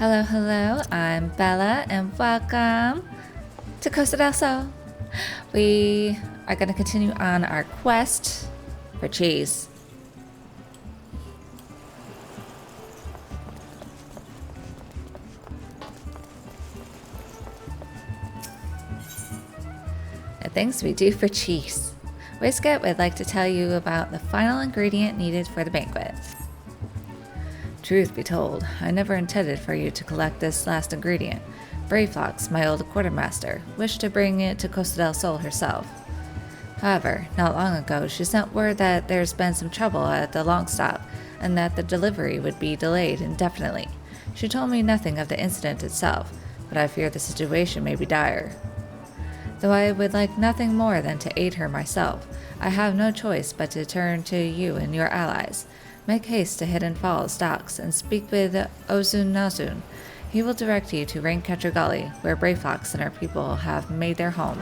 Hello, I'm Bella and welcome to Costa del Sol. We are going to continue on our quest for cheese. The things we do for cheese. Whisket would like to tell you about the final ingredient needed for the banquet. Truth be told, I never intended for you to collect this last ingredient. Brayflox, my old quartermaster, wished to bring it to Costa del Sol herself. However, not long ago, she sent word that there's been some trouble at the Longstop and that the delivery would be delayed indefinitely. She told me nothing of the incident itself, but I fear the situation may be dire. Though I would like nothing more than to aid her myself, I have no choice but to turn to you and your allies. Make haste to Hidden Falls docks and speak with Ozun Nazun. He will direct you to Raincatcher Gully, where Brayflox and our people have made their home.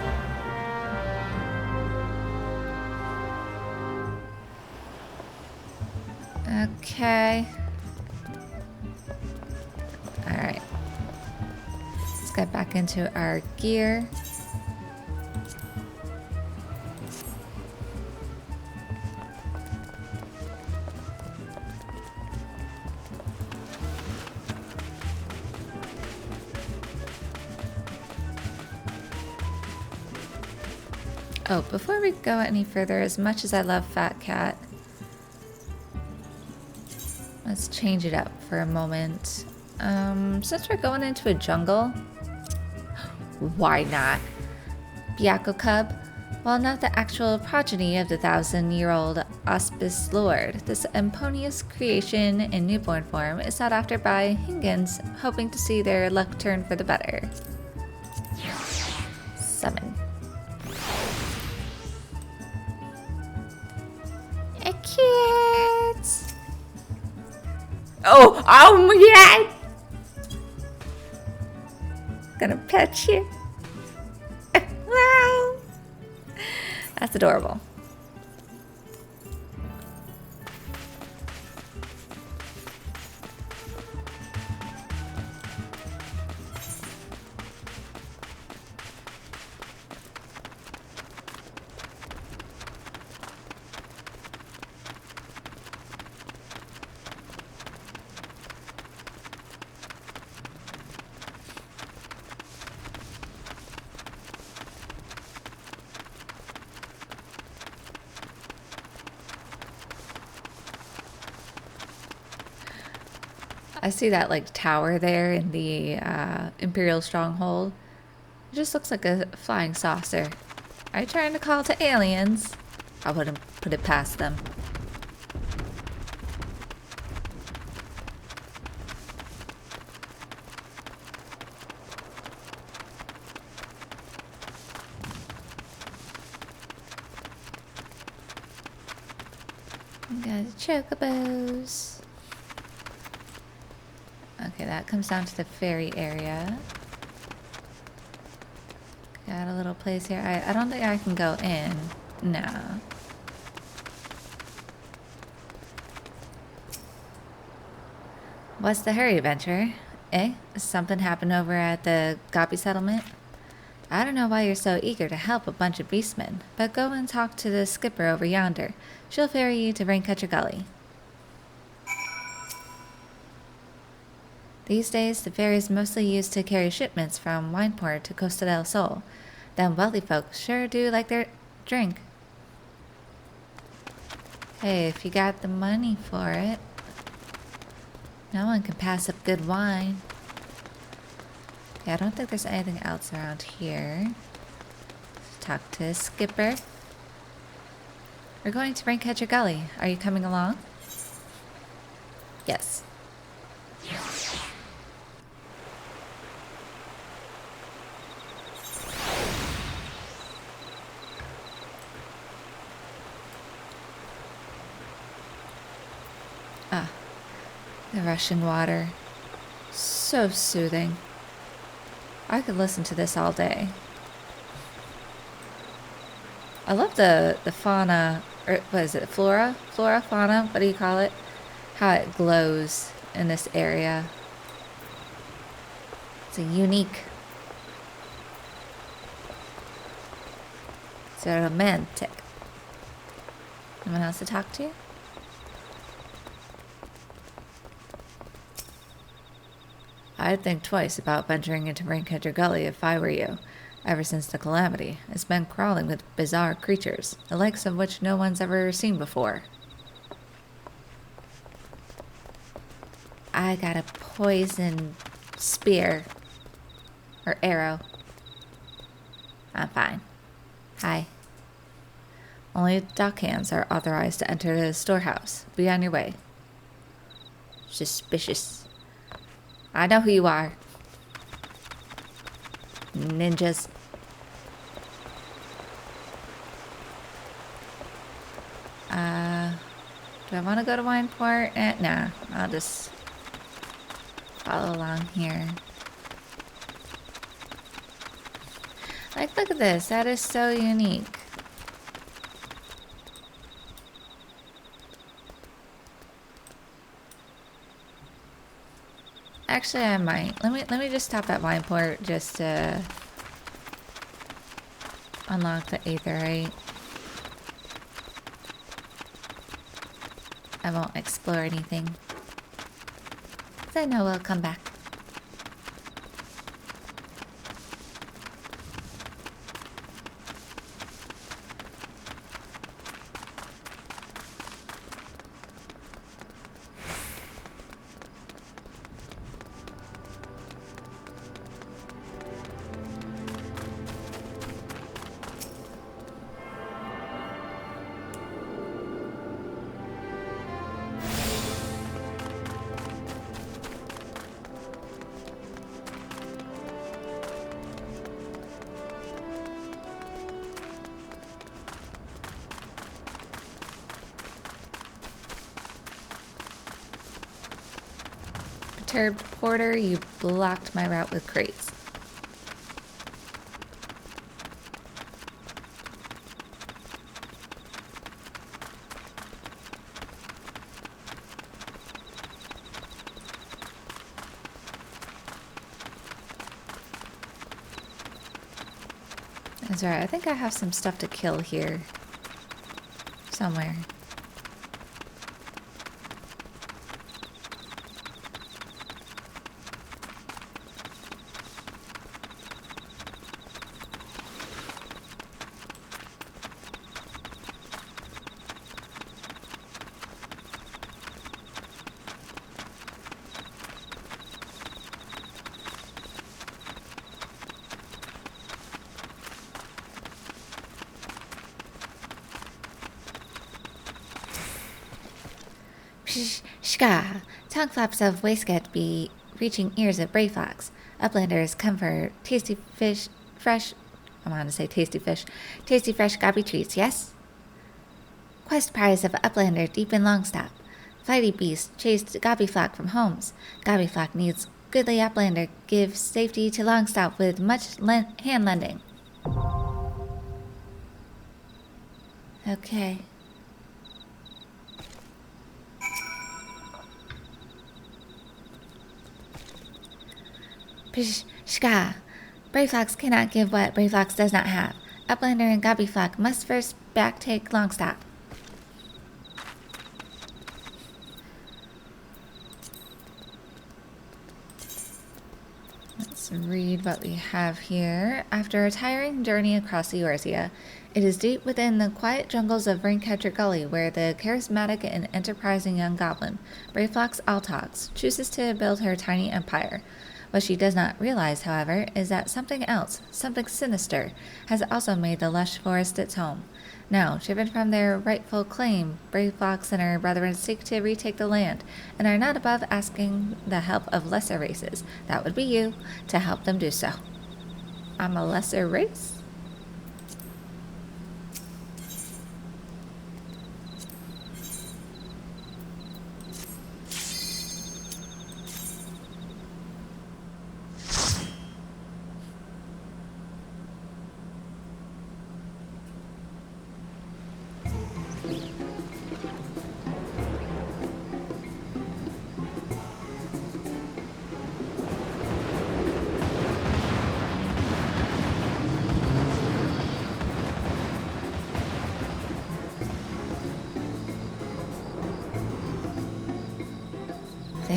Okay. Alright. Let's get back into our gear. Oh, before we go any further, as much as I love Fat Cat, let's change it up for a moment. Since we're going into a jungle, why not? Byakko Cub, while not the actual progeny of the 1,000-year-old Auspice Lord, this imponious creation in newborn form is sought after by Hingans, hoping to see their luck turn for the better. Summon. Kids! Oh my god! Gonna pet you. Wow! That's adorable. I see that like tower there in the Imperial Stronghold. It just looks like a flying saucer. Are you trying to call to aliens? I wouldn't put it past them. We got chocobos. Okay, that comes down to the ferry area. Got a little place here. I don't think I can go in. No. What's the hurry, adventurer? Eh? Something happened over at the Gopi settlement? I don't know why you're so eager to help a bunch of beastmen, but go and talk to the skipper over yonder. She'll ferry you to Raincatcher Gully. These days, the ferry is mostly used to carry shipments from Wineport to Costa del Sol. Them wealthy folks sure do like their drink. Hey, if you got the money for it, no one can pass up good wine. Yeah, I don't think there's anything else around here. Let's talk to Skipper. We're going to Raincatcher Gully. Are you coming along? Yes. Ah, the rushing water. So soothing. I could listen to this all day. I love the fauna, or what is it, flora? Flora, fauna, what do you call it? How it glows in this area. It's a unique. It's a romantic. Anyone else to talk to? I'd think twice about venturing into Raincaster Gully if I were you. Ever since the calamity, it's been crawling with bizarre creatures, the likes of which no one's ever seen before. I got a poison spear. Or arrow. I'm fine. Hi. Only dockhands are authorized to enter the storehouse. Be on your way. Suspicious. I know who you are. Ninjas. Do I want to go to Wineport? Nah, I'll just follow along here. Like, look at this. That is so unique. Actually, I might. Let me just stop at Wineport just to unlock the aetherite. I won't explore anything. 'Cause I know we'll come back. Perturbed porter, you blocked my route with crates. That's right, I think I have some stuff to kill here. Somewhere. Shka! Tongue flaps of waistcoat be reaching ears of Brayflox. Uplanders come for tasty fish, fresh. I want to say tasty fish. Tasty fresh gobby treats, yes? Quest prize of Uplander deep in Longstop. Flighty beast chased Gobbyflock from homes. Gobbyflock needs goodly Uplander give safety to Longstop with much hand lending. Okay. Shka. Brayflox cannot give what Brayflox does not have. Uplander and Gobbyflock must first backtake Longstop. Let's read what we have here. After a tiring journey across Eorzea, it is deep within the quiet jungles of Raincaster Gully where the charismatic and enterprising young goblin, Brayflox Altox, chooses to build her tiny empire. What she does not realize, however, is that something else, something sinister, has also made the lush forest its home. Now, driven from their rightful claim, Brayflox and her brethren seek to retake the land, and are not above asking the help of lesser races, that would be you, to help them do so. I'm a lesser race?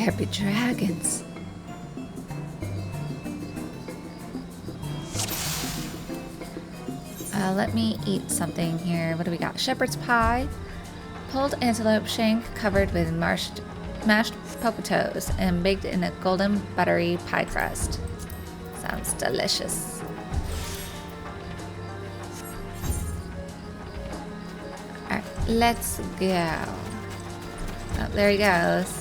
There be dragons. Let me eat something here. What do we got? Shepherd's pie, pulled antelope shank covered with mashed potatoes and baked in a golden buttery pie crust. Sounds delicious. Alright, let's go. Oh, there he goes.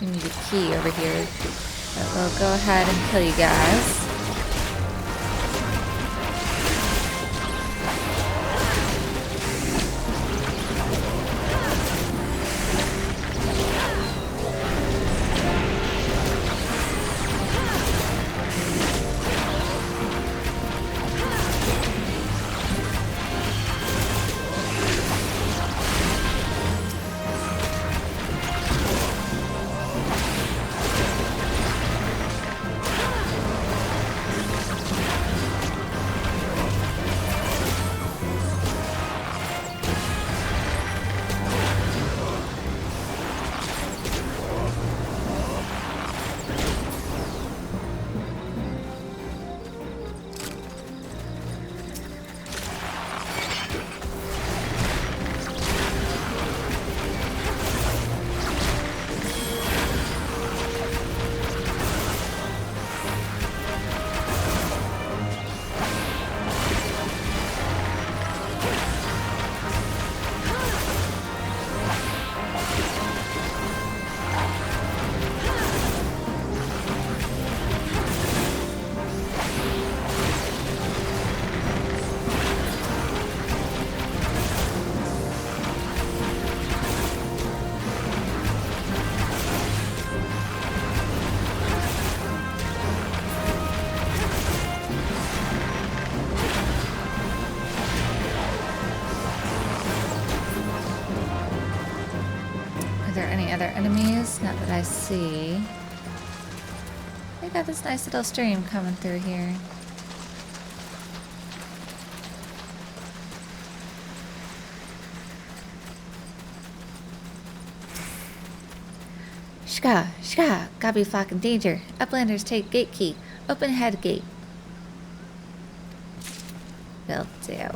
We need a key over here. But we'll go ahead and kill you guys. Other enemies? Not that I see. They got this nice little stream coming through here. Shka, shka, Gabi flock in danger. Uplanders take gate key. Open head gate. Will do.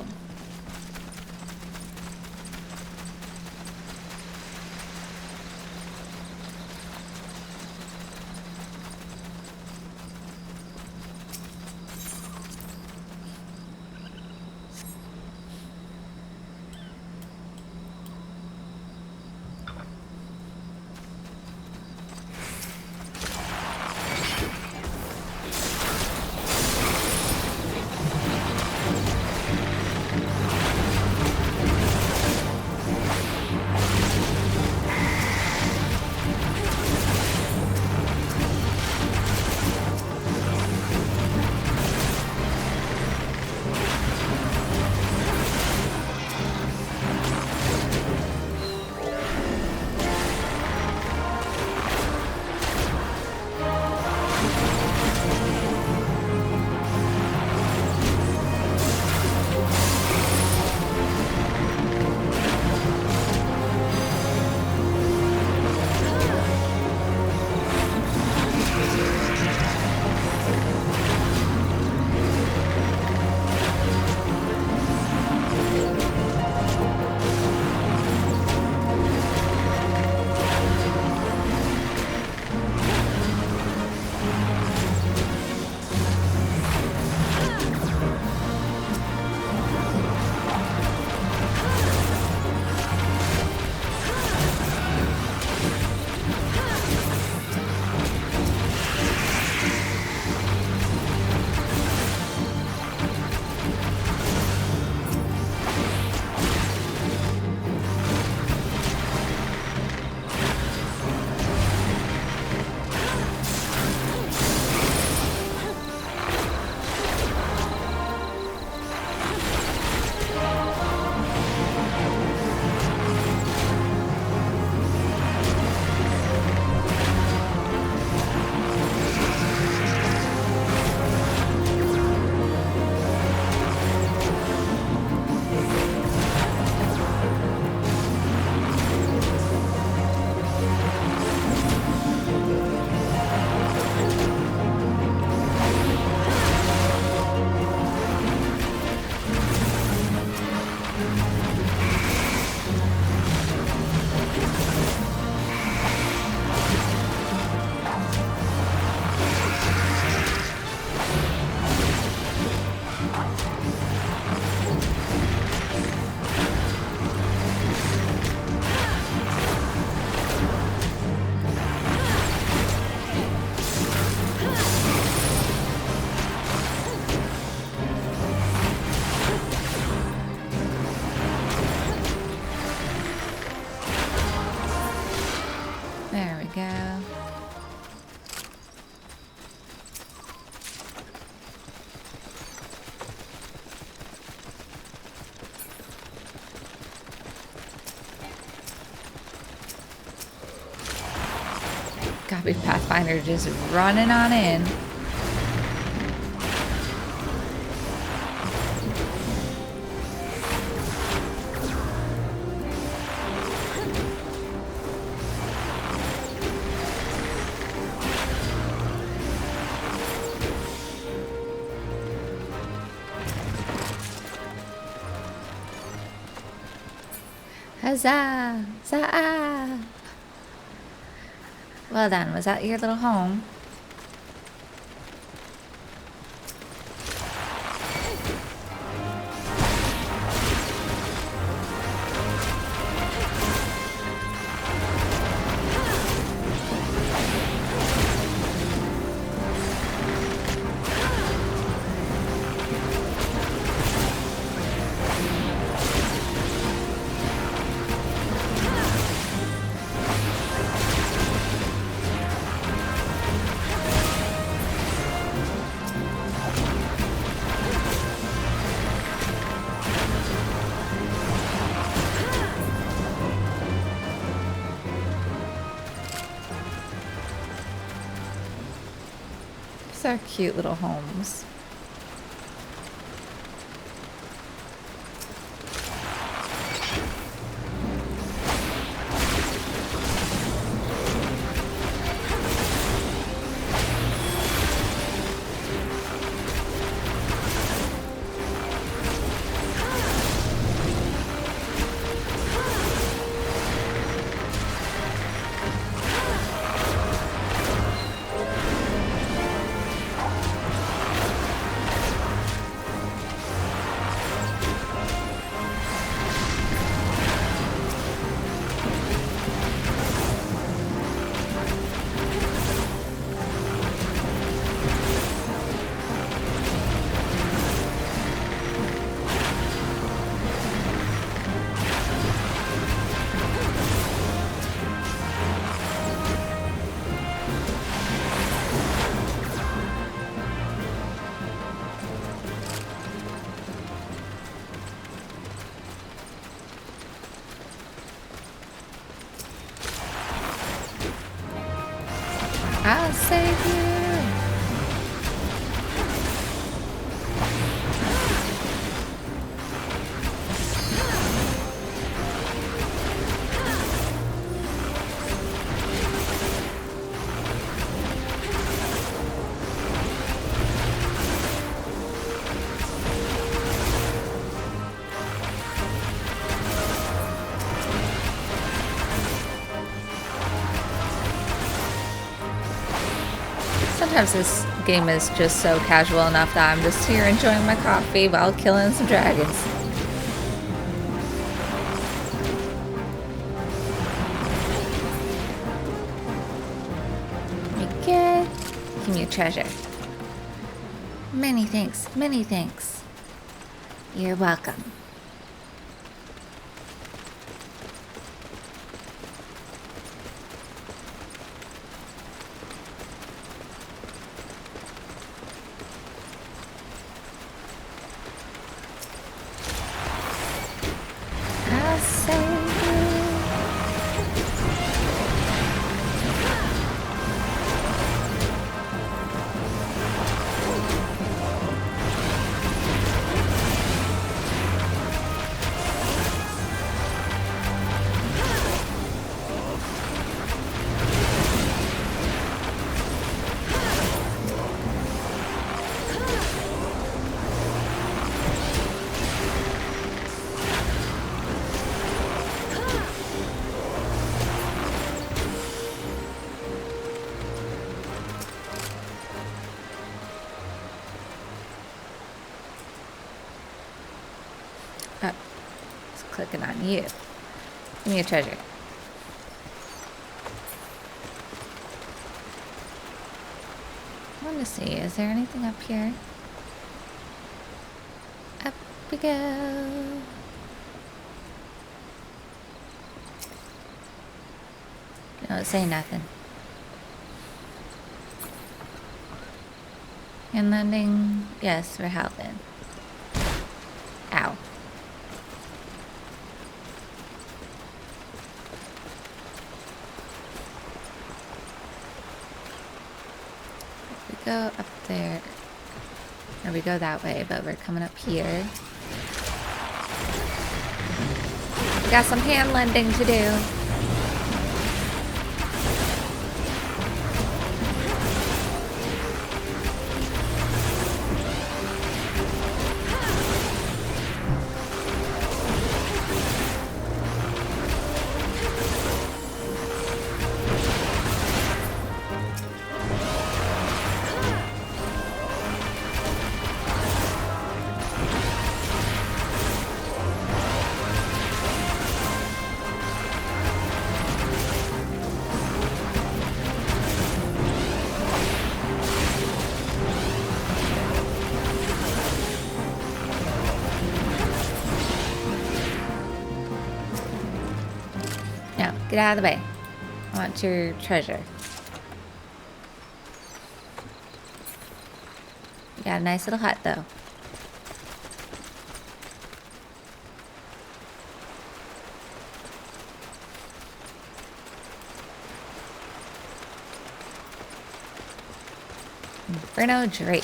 Copy Pathfinder just running on in. Huzzah! Huzzah! Well done. Was that your little home? These are cute little homes. I'll save you. Sometimes this game is just so casual enough that I'm just here enjoying my coffee while killing some dragons. Good. Give me a treasure. Many thanks, many thanks. You're welcome. Oh, it's clicking on you. Give me a treasure. I want to see, is there anything up here? Up we go. Don't say nothing. And landing, yes, we're helping. Ow. go up there. Or we go that way, but we're coming up here. We got some hand lending to do. No, get out of the way. I want your treasure. You got a nice little hut, though. Inferno Drake.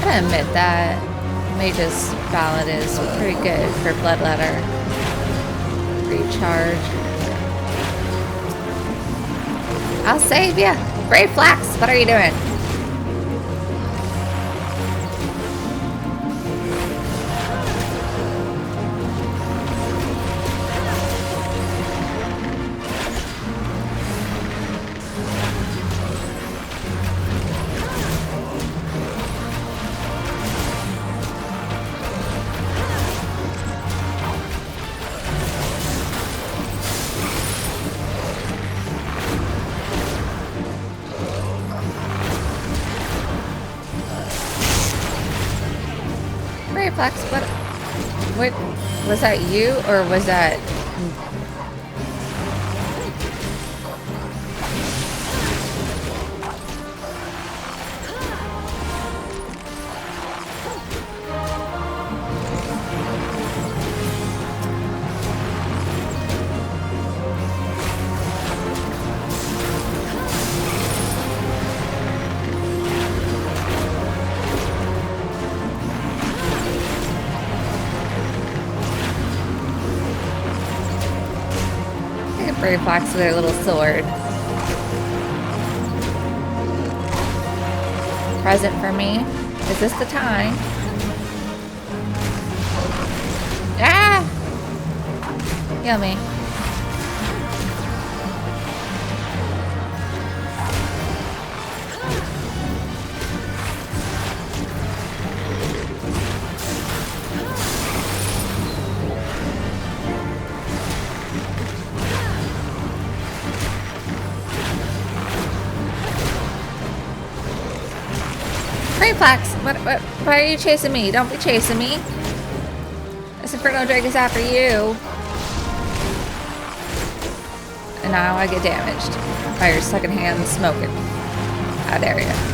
I admit that Mage's Ballad is pretty good for Bloodletter. Recharge. I'll save ya! Brayflox, what are you doing? Brayflox, what was that you, or was that... Brayflox with her little sword. Present for me. Is this the time? Ah! Kill me. Brayflox, why are you chasing me? Don't be chasing me. This Inferno Drake is after you. And now I get damaged by your secondhand smoking. How dare you?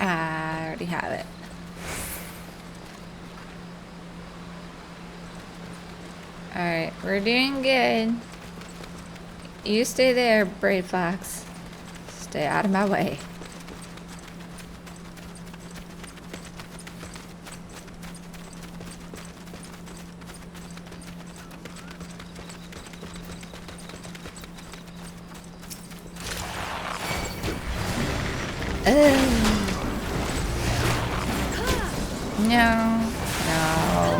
I already have it. Alright, we're doing good. You stay there, Brayflox. Stay out of my way. No. No.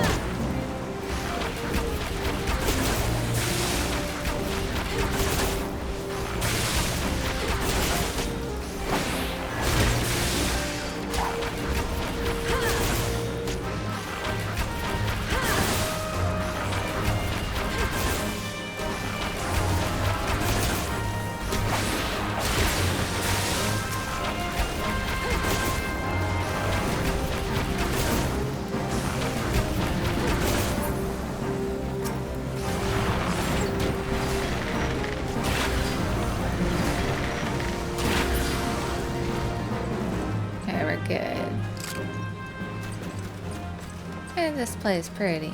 this place pretty.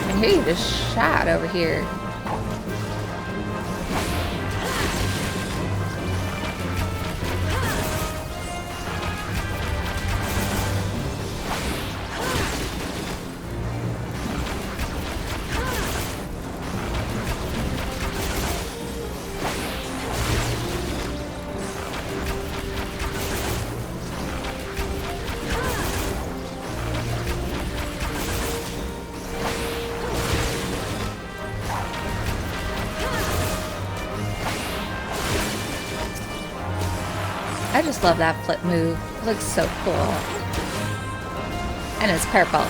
I mean, who you just shot over here? I just love that flip move. It looks so cool. And it's purple.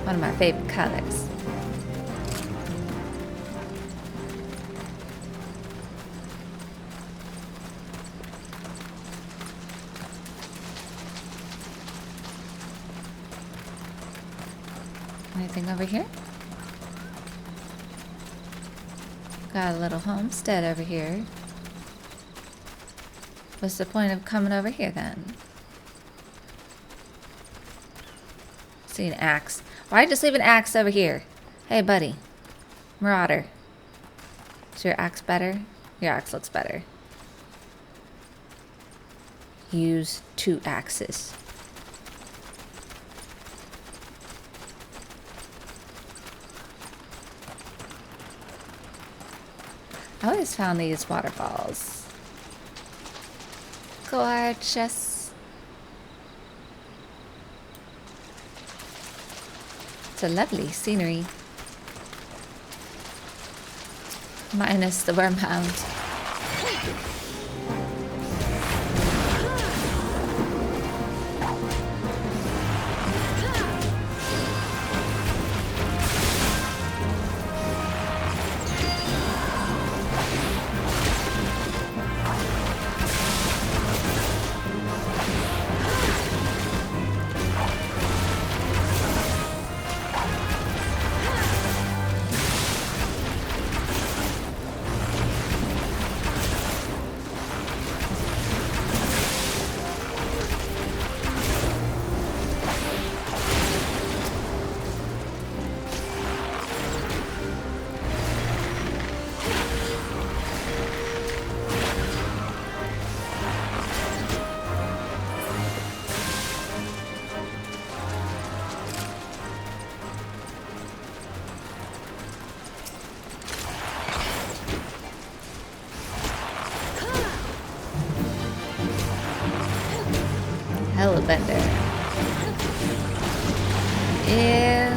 One of my favorite colors. Anything over here? Got a little homestead over here. What's the point of coming over here then? See an axe. Why'd you just leave an axe over here? Hey buddy. Marauder. Is your axe better? Your axe looks better. Use 2 axes. I always found these waterfalls gorgeous. It's a lovely scenery. Minus the wormhound. Hellbender. Yeah.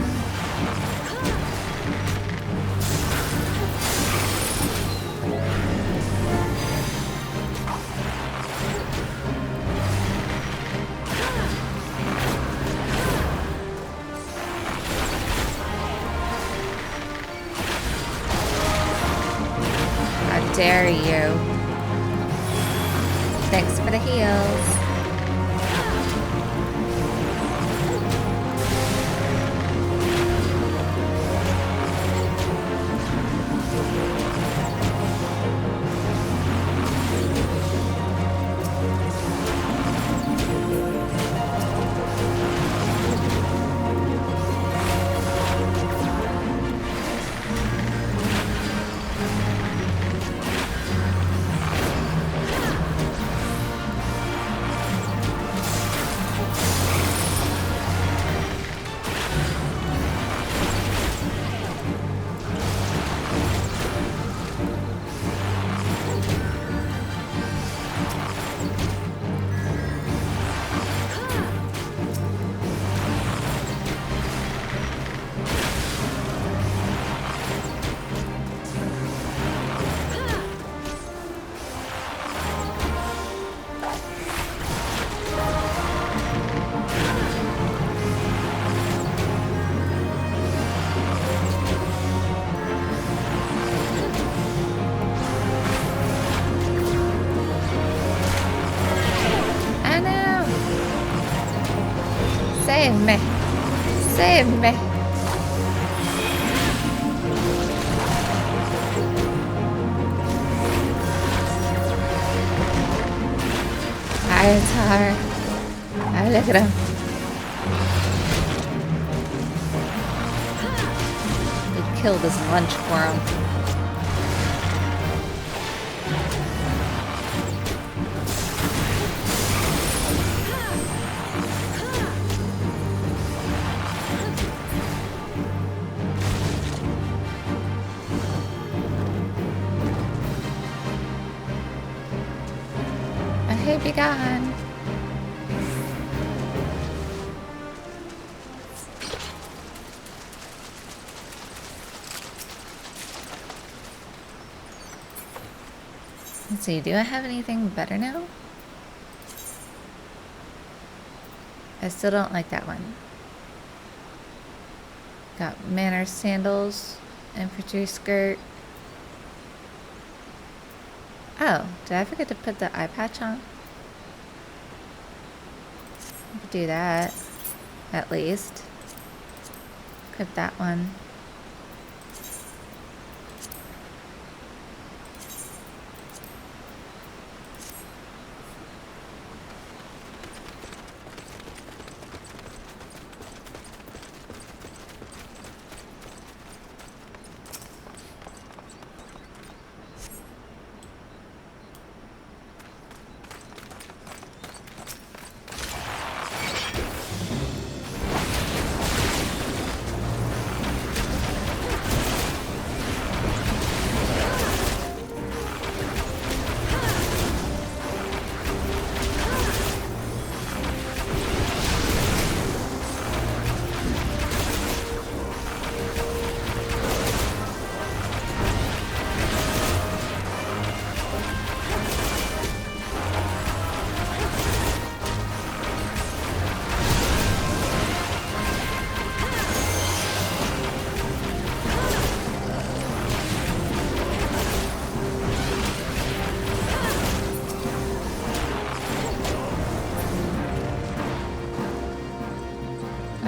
How dare you? Thanks for the heals. Save me. Save me. Tar. Oh, look at him. They killed his lunch for him. I be gone. Let's see, do I have anything better now? I still don't like that one. Got manners sandals, infantry skirt. Oh, did I forget to put the eye patch on? I could do that, at least. Equip that one.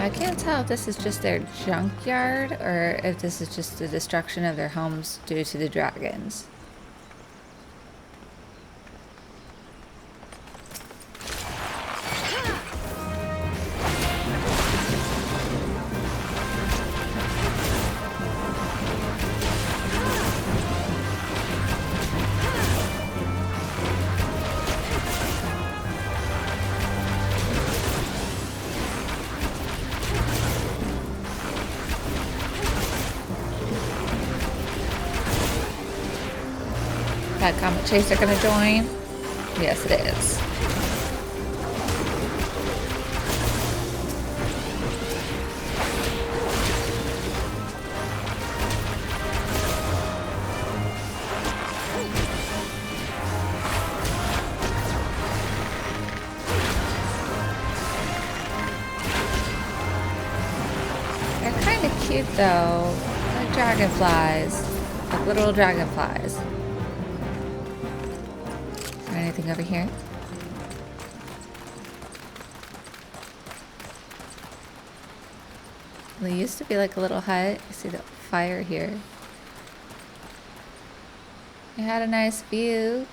I can't tell if this is just their junkyard or if this is just the destruction of their homes due to the dragons. That Comet Chaser gonna join? Yes, it is. They're kind of cute though, like dragonflies, like literal dragonflies. Anything over here? There used to be like a little hut. You see the fire here. It had a nice view.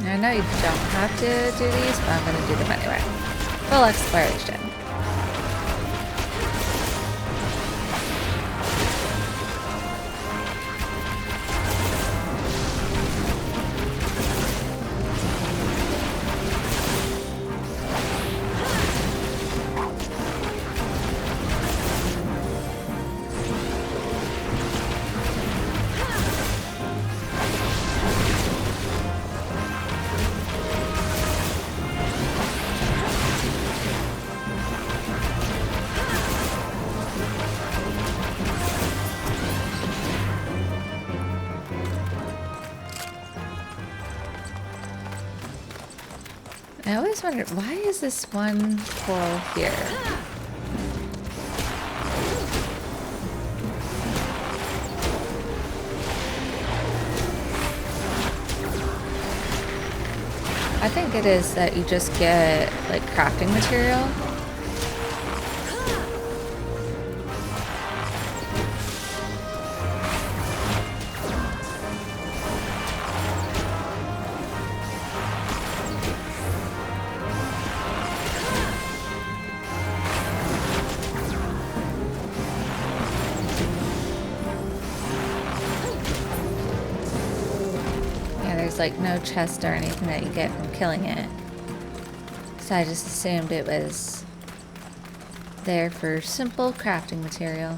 I know you don't have to do these, but I'm going to do them anyway. Full exploration. I always wondered, why is this one coral here? I think it is that you just get, like, crafting material. Like no chest or anything that you get from killing it. So I just assumed it was there for simple crafting material.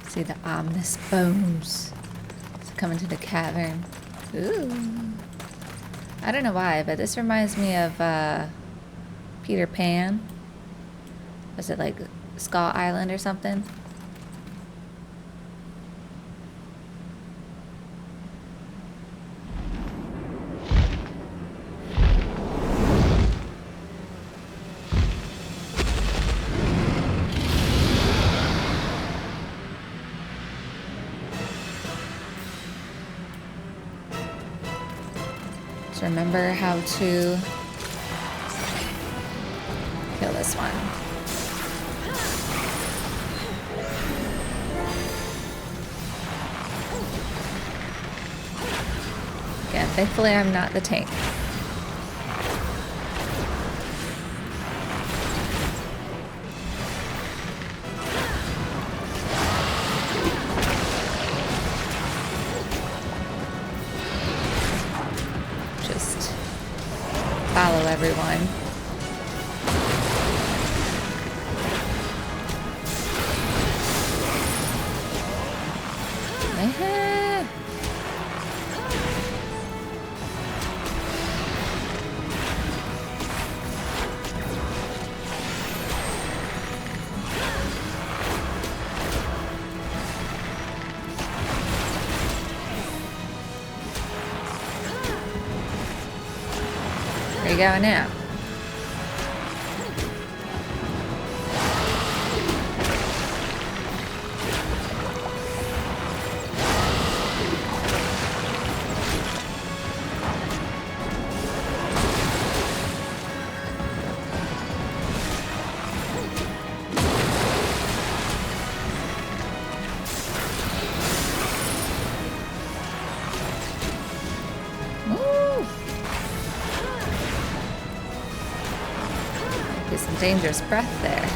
See the ominous bones coming to the cavern. Ooh. I don't know why, but this reminds me of Peter Pan. Was it like Skull Island or something? Remember how to kill this one. Yeah, thankfully I'm not the tank. Follow everyone. Where you going now? Some dangerous breath there.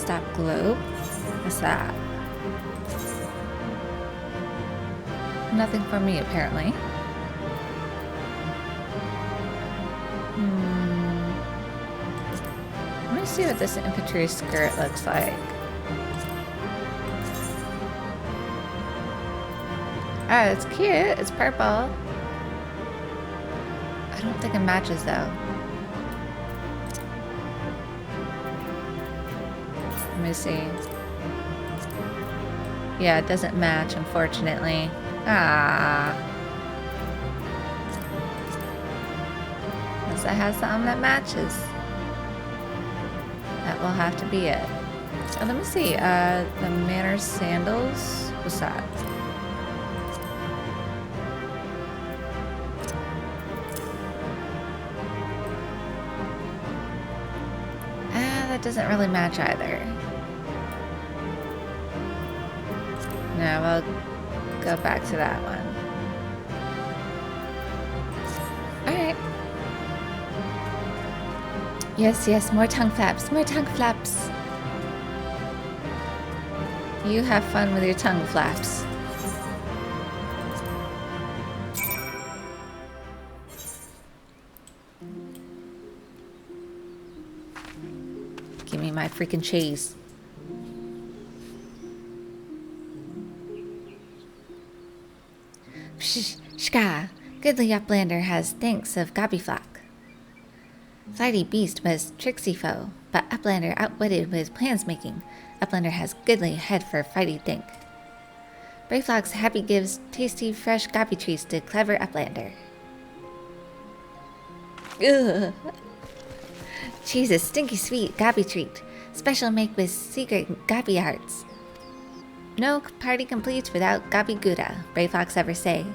Longstop globe? What's that? Nothing for me, apparently. Let me see what this infantry skirt looks like. Oh, it's cute. It's purple. I don't think it matches, though. Let me see. Yeah, it doesn't match, unfortunately. Ah. Unless it has something that matches. That will have to be it. So let me see. The Manor sandals. What's that? That doesn't really match either. No, we'll go back to that one. Alright. Yes, yes, more tongue flaps, more tongue flaps. You have fun with your tongue flaps. Give me my freaking cheese. Shka, goodly Uplander has thanks of Gobbyflock. Flighty beast was tricksy foe, but Uplander outwitted with plans making. Uplander has goodly head for fighty think. Brayflox happy gives tasty fresh gobby treats to clever Uplander. Ugh. Cheese is stinky sweet gobby treat. Special make with secret gobby arts. No party complete without gobby gouda, Brayflox ever say.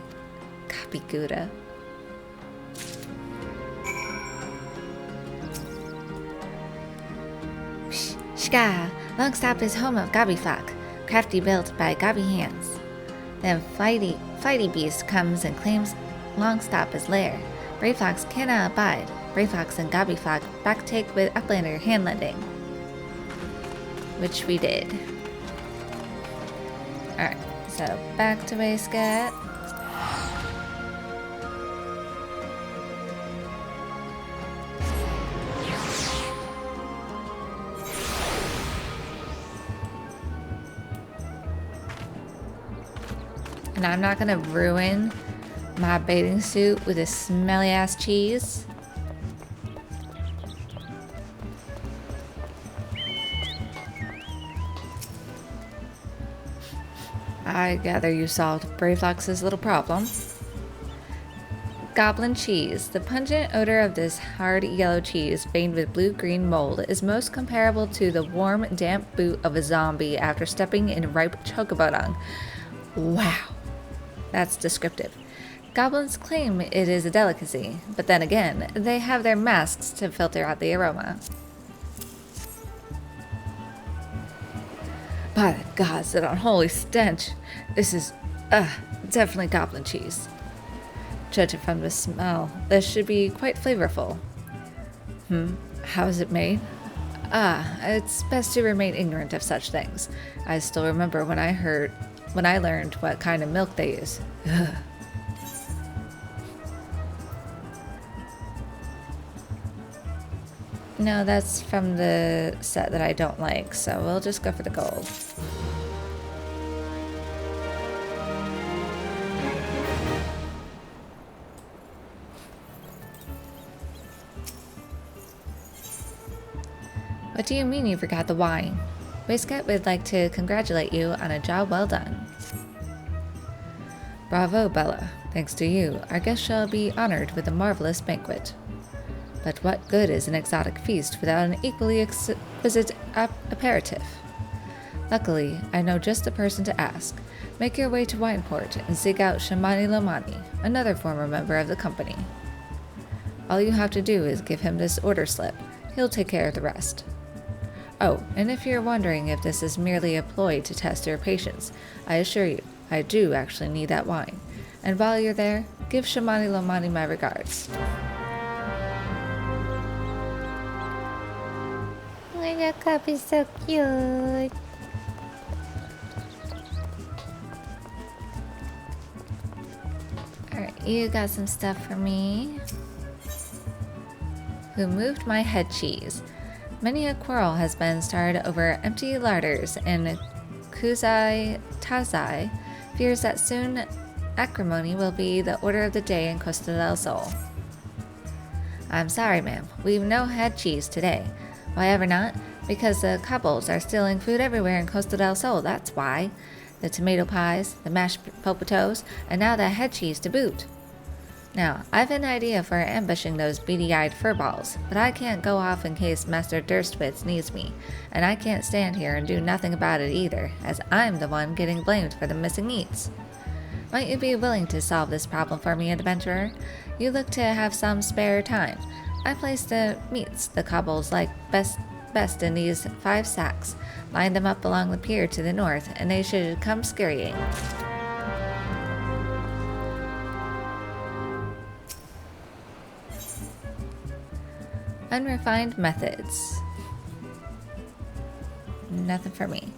Gobby gouda. Shka, Longstop is home of Gobbyflock, crafty built by gobby hands. Then Flighty Beast comes and claims Longstop as lair. Brayflox cannot abide. Brayflox and Gobbyflock backtake with Uplander handlending. Which we did. Alright, so back to Waistcoat. And I'm not gonna ruin my bathing suit with a smelly ass cheese. I gather you solved Brayflox's little problem. Goblin cheese. The pungent odor of this hard yellow cheese veined with blue-green mold is most comparable to the warm, damp boot of a zombie after stepping in ripe chocobo dung. Wow. That's descriptive. Goblins claim it is a delicacy, but then again, they have their masks to filter out the aroma. By the gods, that unholy stench. This is, definitely goblin cheese. Judging from the smell, this should be quite flavorful. How is it made? It's best to remain ignorant of such things. I still remember when I learned what kind of milk they use. Ugh. No, that's from the set that I don't like, so we'll just go for the gold. What do you mean you forgot the wine? Waistcoat would like to congratulate you on a job well done. Bravo, Bella. Thanks to you, our guest shall be honored with a marvelous banquet. But what good is an exotic feast without an equally exquisite aperitif? Luckily, I know just the person to ask. Make your way to Wineport and seek out Shamani Lomani, another former member of the company. All you have to do is give him this order slip. He'll take care of the rest. Oh, and if you're wondering if this is merely a ploy to test your patience, I assure you, I do actually need that wine. And while you're there, give Shamani Lomani my regards. your cup is so cute. Alright, you got some stuff for me. Who moved my head cheese? Many a quarrel has been started over empty larders, and Kuzai Tazai fears that soon acrimony will be the order of the day in Costa del Sol. I'm sorry, ma'am. We've no head cheese today. Why ever not? Because the kobolds are stealing food everywhere in Costa del Sol, that's why. The tomato pies, the mashed potatoes, and now the head cheese to boot. Now, I've an idea for ambushing those beady-eyed furballs, but I can't go off in case Master Durstwitz needs me, and I can't stand here and do nothing about it either, as I'm the one getting blamed for the missing eats. Might you be willing to solve this problem for me, adventurer? You look to have some spare time. I placed the meats the kobolds like best in these 5 sacks, lined them up along the pier to the north, and they should come scurrying. Unrefined methods. Nothing for me.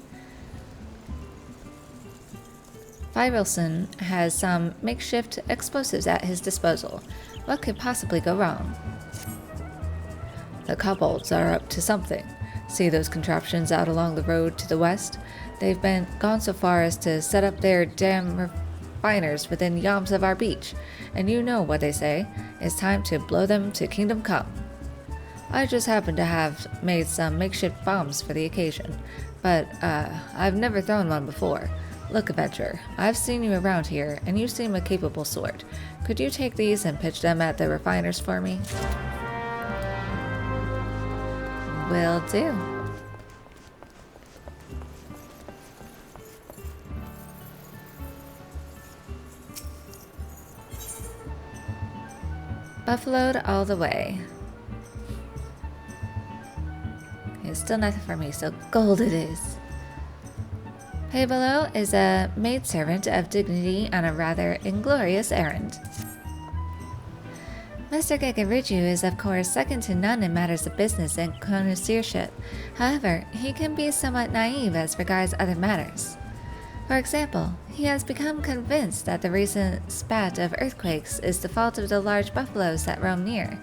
Fivelson has some makeshift explosives at his disposal. What could possibly go wrong? The kobolds are up to something. See those contraptions out along the road to the west? They've gone so far as to set up their damn refiners within yams of our beach. And you know what they say. It's time to blow them to kingdom come. I just happen to have made some makeshift bombs for the occasion, but I've never thrown one before. Look, adventurer, I've seen you around here, and you seem a capable sort. Could you take these and pitch them at the refiners for me? Will do. Buffaloed all the way. It's still nothing for me, so gold it is. Pay below is a maidservant of dignity on a rather inglorious errand. Mr. Gegariju is of course second to none in matters of business and connoisseurship. However, he can be somewhat naive as regards other matters. For example, he has become convinced that the recent spat of earthquakes is the fault of the large buffaloes that roam near.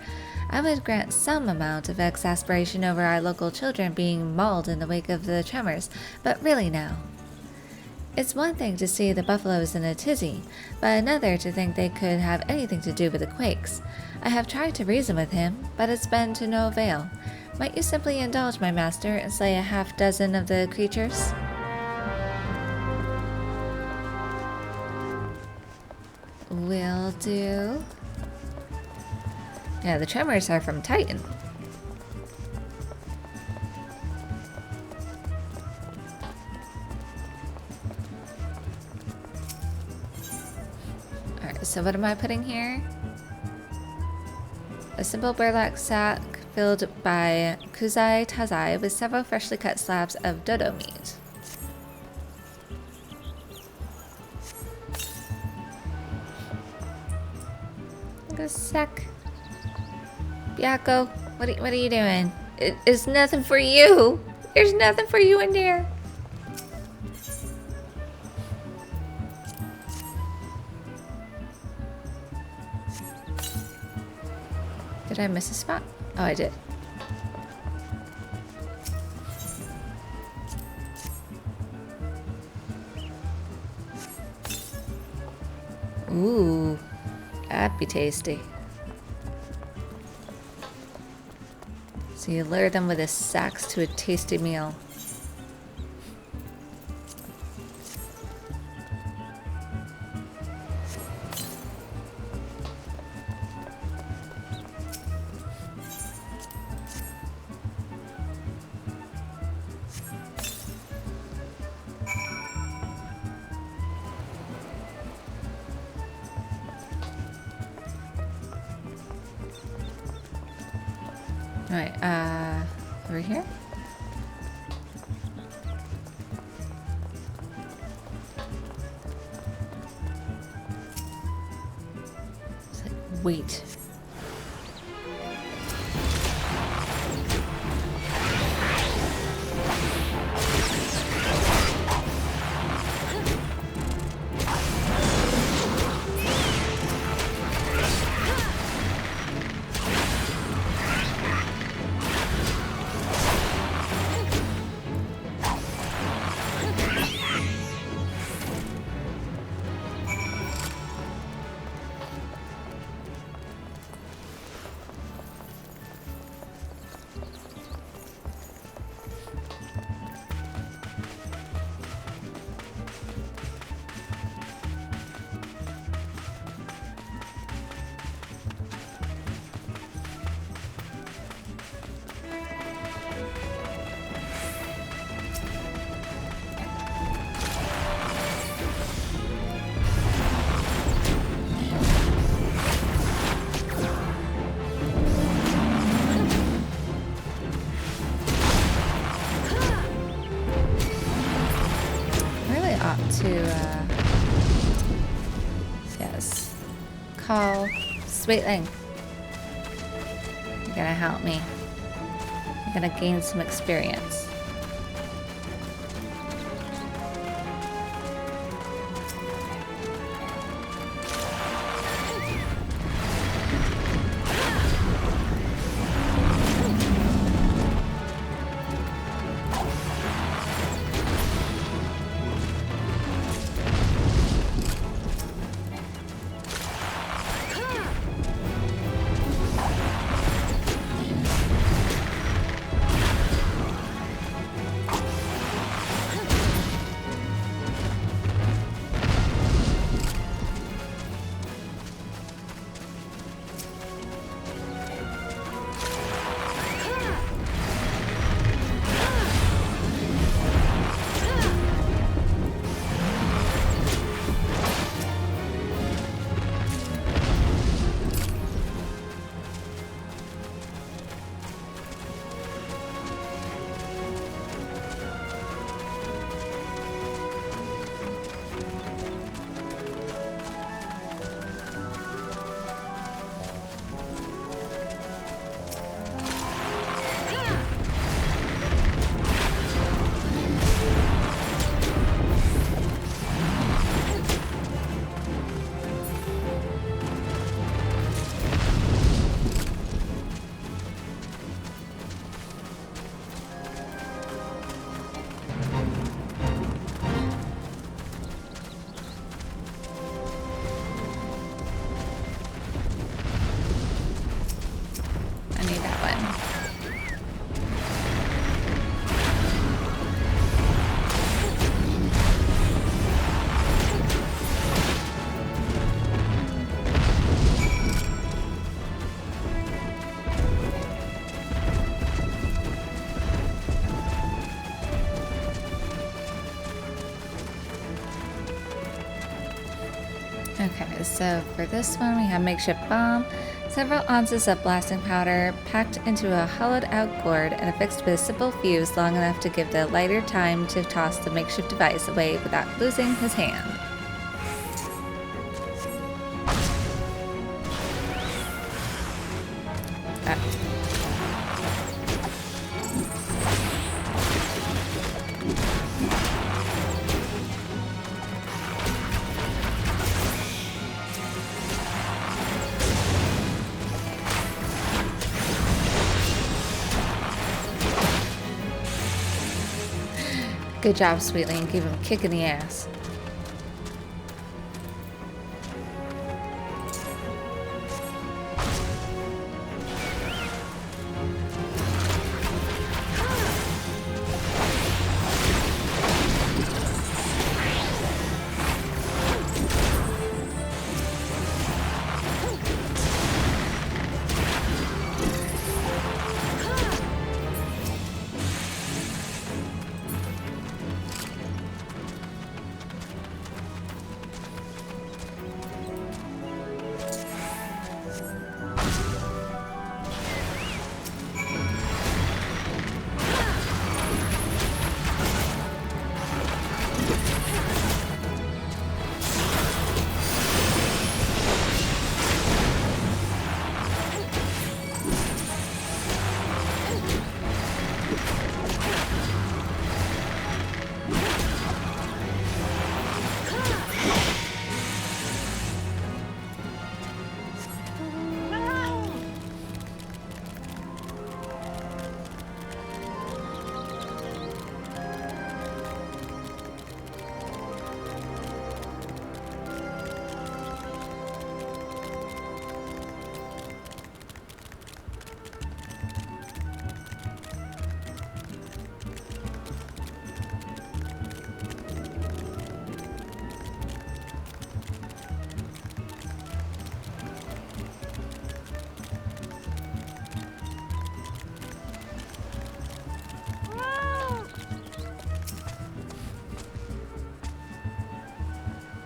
I would grant some amount of exasperation over our local children being mauled in the wake of the tremors, but really now. It's one thing to see the buffaloes in a tizzy, but another to think they could have anything to do with the quakes. I have tried to reason with him, but it's been to no avail. Might you simply indulge my master and slay a half-dozen of the creatures? Will do. Yeah, the tremors are from Titan. Alright, so what am I putting here? A simple burlap sack filled by Kuzai Tazai with several freshly cut slabs of dodo meat. A sec. Byako, what are you doing? It's nothing for you. There's nothing for you in there. Did I miss a spot? Oh, I did. Ooh, that'd be tasty. So you lure them with a sax to a tasty meal. Alright, over here? It's like, wait. Oh, Sweetling. You're gonna help me. You're gonna gain some experience. Okay, so for this one we have makeshift bomb, several ounces of blasting powder packed into a hollowed out gourd and affixed with a simple fuse long enough to give the lighter time to toss the makeshift device away without losing his hand. Good job, Sweetling. Give him a kick in the ass.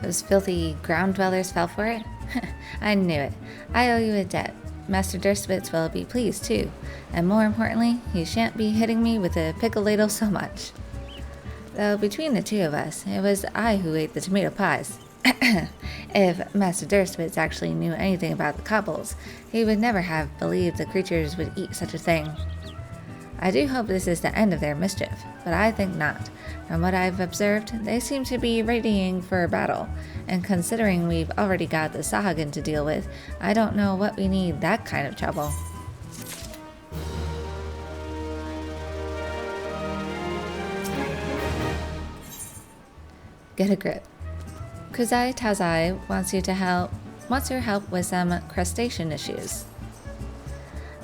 Those filthy ground dwellers fell for it? I knew it. I owe you a debt. Master Derstwitz will be pleased, too. And more importantly, you shan't be hitting me with a pickle ladle so much. Though between the two of us, it was I who ate the tomato pies. If Master Durstwitz actually knew anything about the cobbles, he would never have believed the creatures would eat such a thing. I do hope this is the end of their mischief, but I think not. From what I've observed, they seem to be readying for a battle, and considering we've already got the Sahagin to deal with, I don't know what we need that kind of trouble. Get a grip. Kuzai Tazai wants your help with some crustacean issues.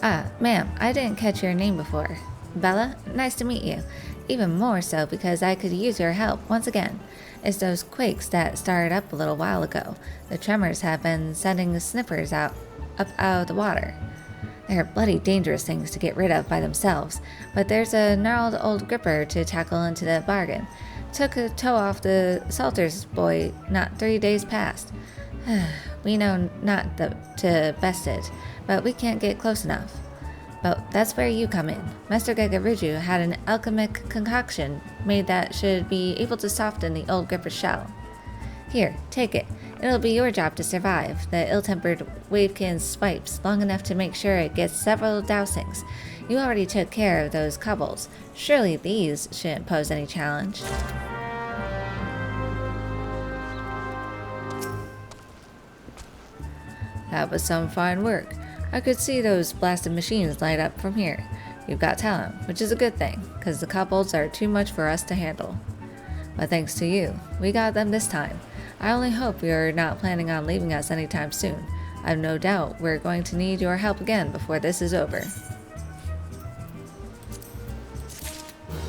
Ah, ma'am, I didn't catch your name before. Bella, nice to meet you. Even more so because I could use your help once again. It's those quakes that started up a little while ago. The tremors have been sending the sniffers up out of the water. They're bloody dangerous things to get rid of by themselves, but there's a gnarled old gripper to tackle into the bargain. Took a toe off the Salters boy not 3 days past. We know not to best it, but we can't get close enough. But that's where you come in. Master Gagaruju had an alchemic concoction made that should be able to soften the old gripper's shell. Here, take it. It'll be your job to survive the ill-tempered wavekin's swipes long enough to make sure it gets several dousings. You already took care of those cobbles. Surely these shouldn't pose any challenge. That was some fine work. I could see those blasted machines light up from here. You've got talent, which is a good thing, because the kobolds are too much for us to handle. But thanks to you, we got them this time. I only hope you're not planning on leaving us anytime soon. I've no doubt we're going to need your help again before this is over.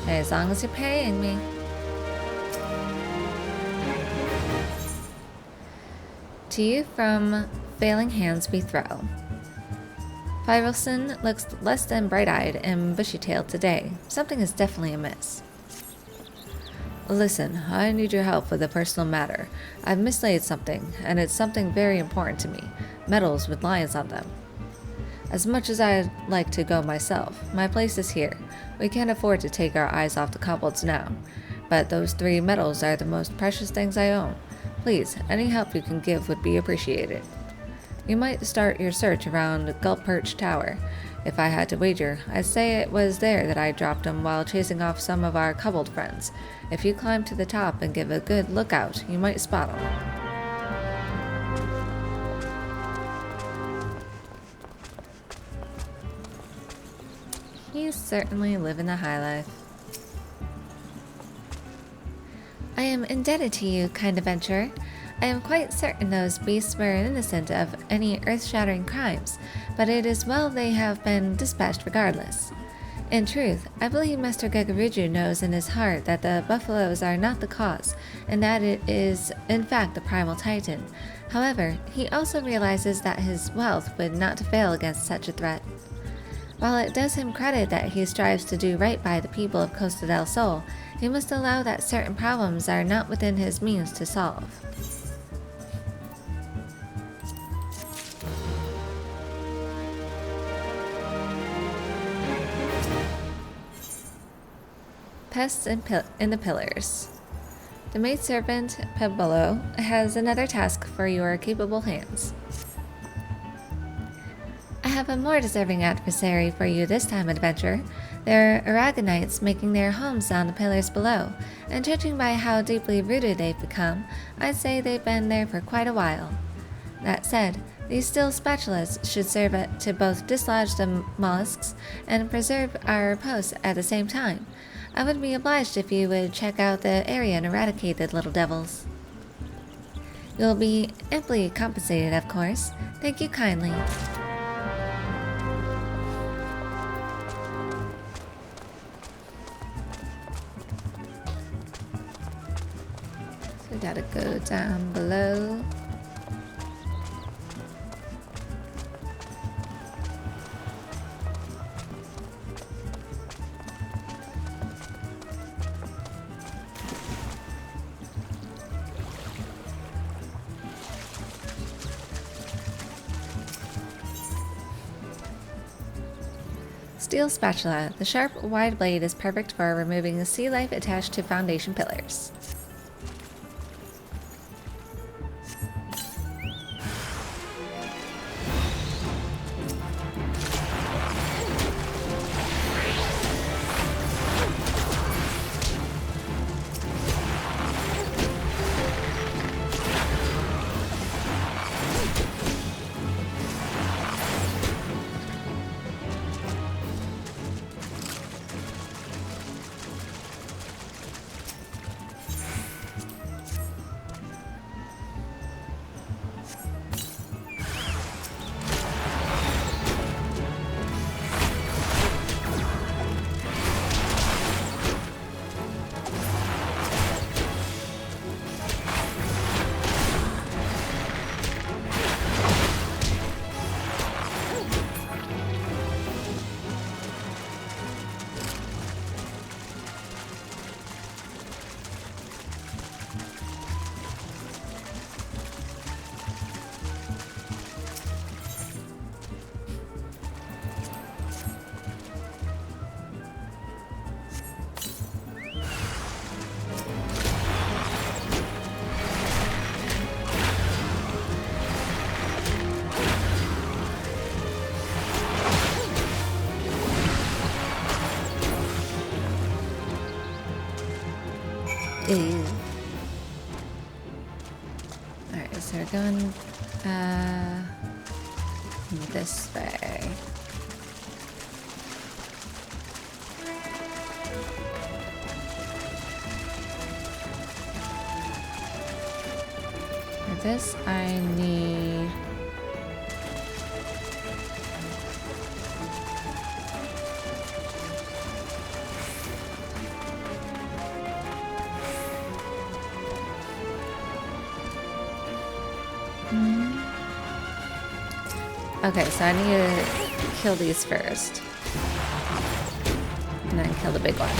Hey, as long as you're paying me. To you from Failing Hands We Throw. Fivelson looks less than bright-eyed and bushy-tailed today. Something is definitely amiss. Listen, I need your help with a personal matter. I've mislaid something, and it's something very important to me. Medals with lions on them. As much as I'd like to go myself, my place is here. We can't afford to take our eyes off the kobolds now. But those 3 medals are the most precious things I own. Please, any help you can give would be appreciated. You might start your search around Gulp Perch Tower. If I had to wager, I'd say it was there that I dropped them while chasing off some of our kobold friends. If you climb to the top and give a good lookout, you might spot them. He's certainly living the high life. I am indebted to you, kind adventurer. I am quite certain those beasts were innocent of any earth-shattering crimes, but it is well they have been dispatched regardless. In truth, I believe Master Gagaruju knows in his heart that the buffaloes are not the cause, and that it is in fact the primal titan. However, he also realizes that his wealth would not fail against such a threat. While it does him credit that he strives to do right by the people of Costa del Sol, he must allow that certain problems are not within his means to solve. Pests in the Pillars. The maidservant, Pebolo, has another task for your capable hands. I have a more deserving adversary for you this time, adventurer. There are Aragonites making their homes on the pillars below, and judging by how deeply rooted they've become, I'd say they've been there for quite a while. That said, these steel spatulas should serve to both dislodge the mollusks and preserve our posts at the same time. I would be obliged if you would check out the area and eradicate the little devils. You'll be amply compensated, of course. Thank you kindly. So we gotta go down below. Steel spatula. The sharp, wide blade is perfect for removing the sea life attached to foundation pillars. Ew. Alright, so we're going this way. For this I need okay, so I need to kill these first. And then kill the big one.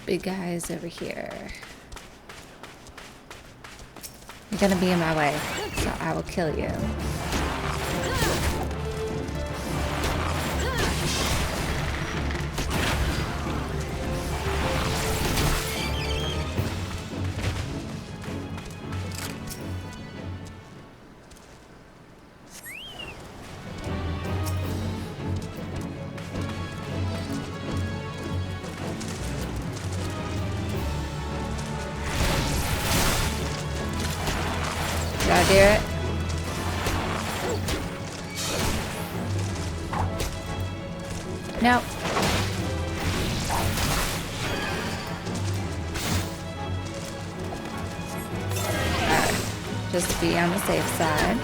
Big guys over here. You're gonna be in my way, so I will kill you. Gotta do it. No. Alright. Just to be on the safe side.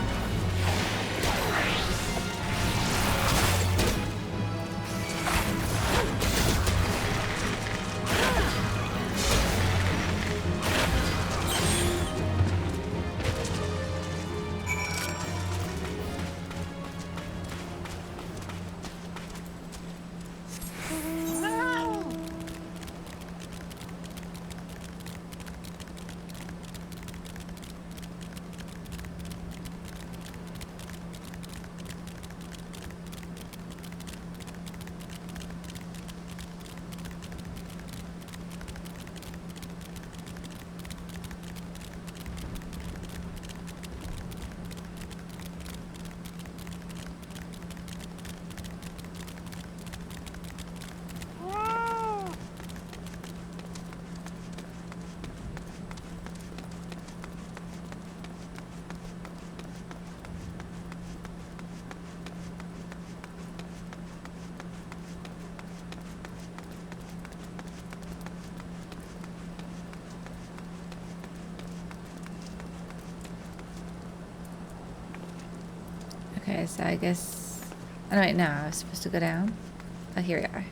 Okay, so I guess... Oh, wait, no, I was supposed to go down. Oh, here we are.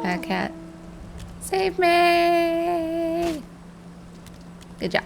Bad cat. Save me! Good job.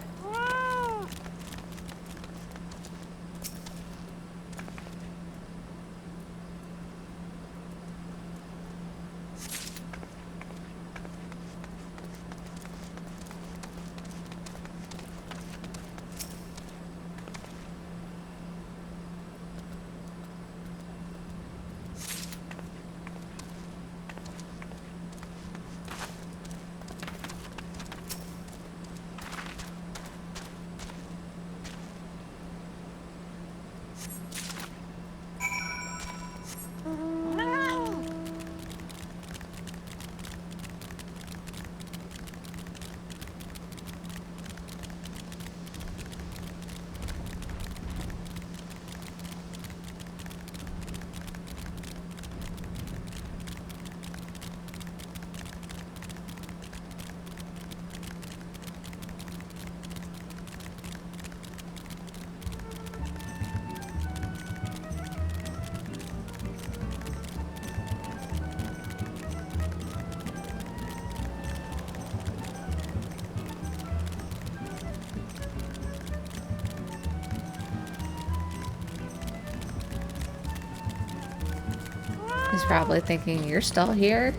probably thinking you're still here.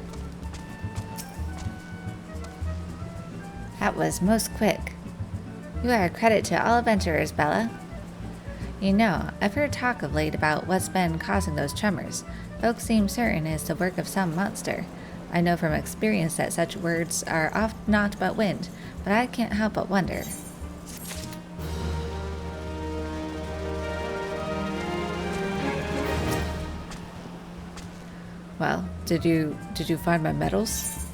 That was most quick. You are a credit to all adventurers, Bella. You know, I've heard talk of late about what's been causing those tremors. Folks seem certain it's the work of some monster. I know from experience that such words are oft naught but wind, but I can't help but wonder. Well, did you find my medals?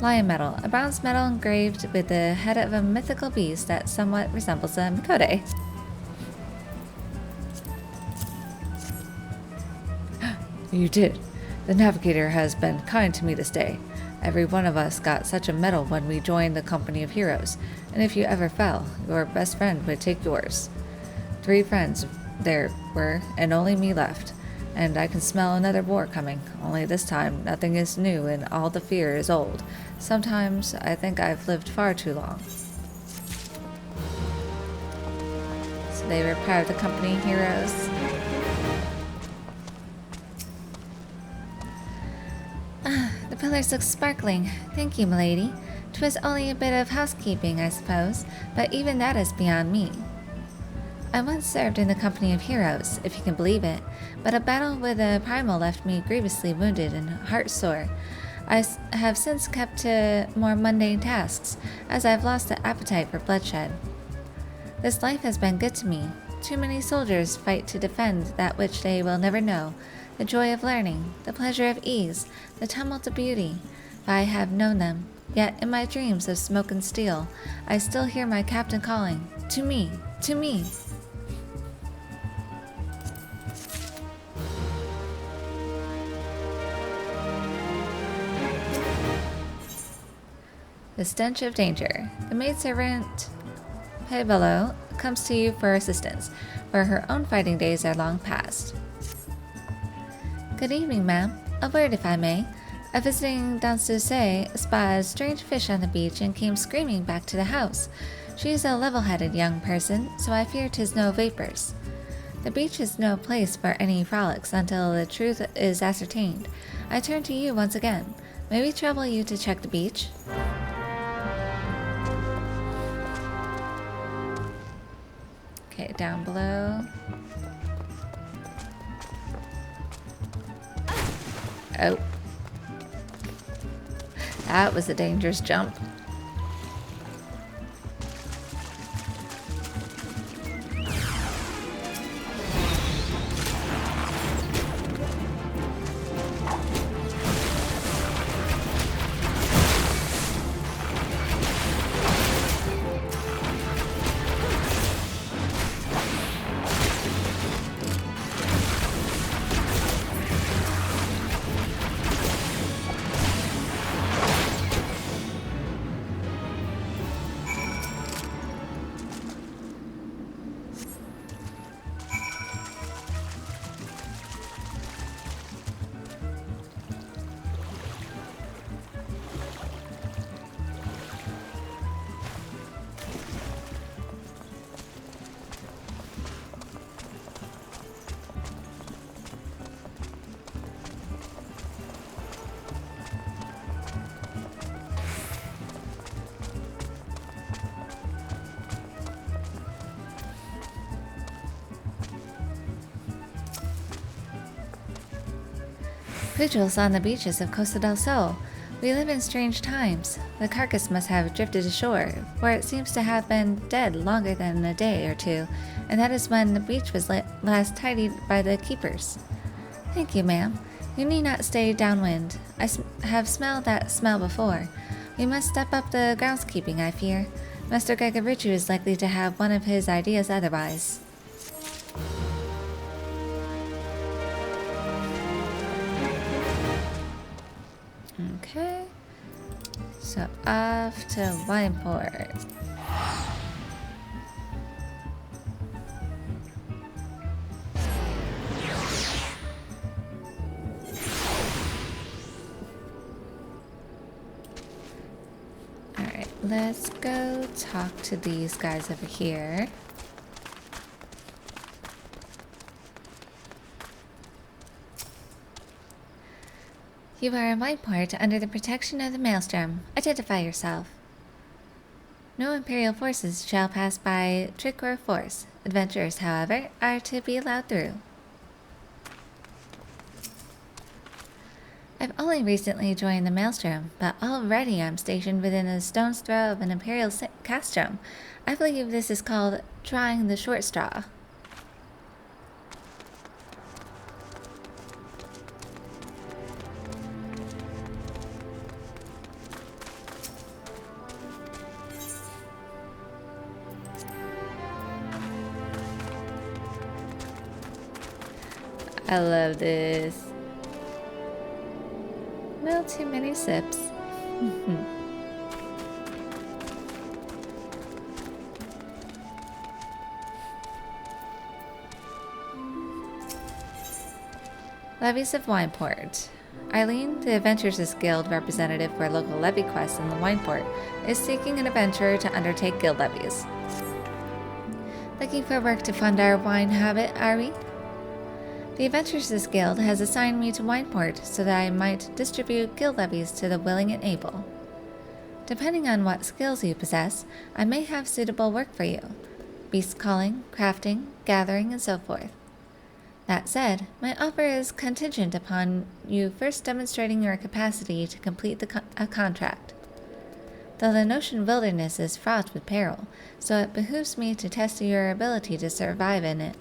Lion medal, a bronze medal engraved with the head of a mythical beast that somewhat resembles a Mikode. You did. The navigator has been kind to me this day. Every one of us got such a medal when we joined the company of heroes, and if you ever fell, your best friend would take yours. 3 friends there were, and only me left. And I can smell another war coming, only this time nothing is new and all the fear is old. Sometimes I think I've lived far too long. So they were part of the company heroes. The pillars look sparkling. Thank you, milady. 'Twas only a bit of housekeeping, I suppose, but even that is beyond me. I once served in the company of heroes, if you can believe it, but a battle with a primal left me grievously wounded and heart-sore. I have since kept to more mundane tasks, as I have lost the appetite for bloodshed. This life has been good to me. Too many soldiers fight to defend that which they will never know, the joy of learning, the pleasure of ease, the tumult of beauty. I have known them, yet in my dreams of smoke and steel, I still hear my captain calling, "To me, to me!" The stench of danger. The maidservant Pebelo comes to you for assistance, for her own fighting days are long past. Good evening, ma'am. A word, if I may. A visiting danseuse spied a strange fish on the beach and came screaming back to the house. She is a level-headed young person, so I fear 'tis no vapors. The beach is no place for any frolics until the truth is ascertained. I turn to you once again. May we trouble you to check the beach? Okay, down below. Oh. That was a dangerous jump. Vigils on the beaches of Costa del Sol. We live in strange times. The carcass must have drifted ashore, for it seems to have been dead longer than a day or two, and that is when the beach was last tidied by the keepers. Thank you, ma'am. You need not stay downwind. I have smelled that smell before. We must step up the groundskeeping, I fear. Master Gregorichu is likely to have one of his ideas otherwise. Okay, so off to Wineport. Alright, let's go talk to these guys over here. You are in Wineport under the protection of the Maelstrom. Identify yourself. No Imperial forces shall pass by trick or force. Adventurers, however, are to be allowed through. I've only recently joined the Maelstrom, but already I'm stationed within a stone's throw of an Imperial castrum. I believe this is called drawing the short straw. I love this. No too many sips. Levies of Wineport. Eileen, the Adventurers Guild representative for local levy quests in the Wineport, is seeking an adventurer to undertake guild levies. Looking for work to fund our wine habit, are we? The Adventurers Guild has assigned me to Wineport so that I might distribute guild levies to the willing and able. Depending on what skills you possess, I may have suitable work for you. Beast calling, crafting, gathering, and so forth. That said, my offer is contingent upon you first demonstrating your capacity to complete a contract. The Lenosian wilderness is fraught with peril, so it behooves me to test your ability to survive in it.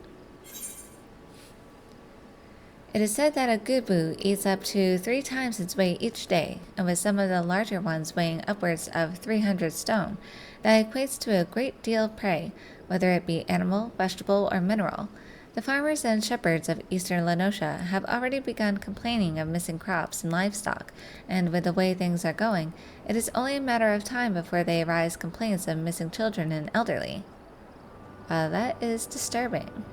It is said that a gubu eats up to 3 times its weight each day, and with some of the larger ones weighing upwards of 300 stone, that equates to a great deal of prey, whether it be animal, vegetable, or mineral. The farmers and shepherds of eastern Lenosha have already begun complaining of missing crops and livestock, and with the way things are going, it is only a matter of time before they arise complaints of missing children and elderly. That is disturbing.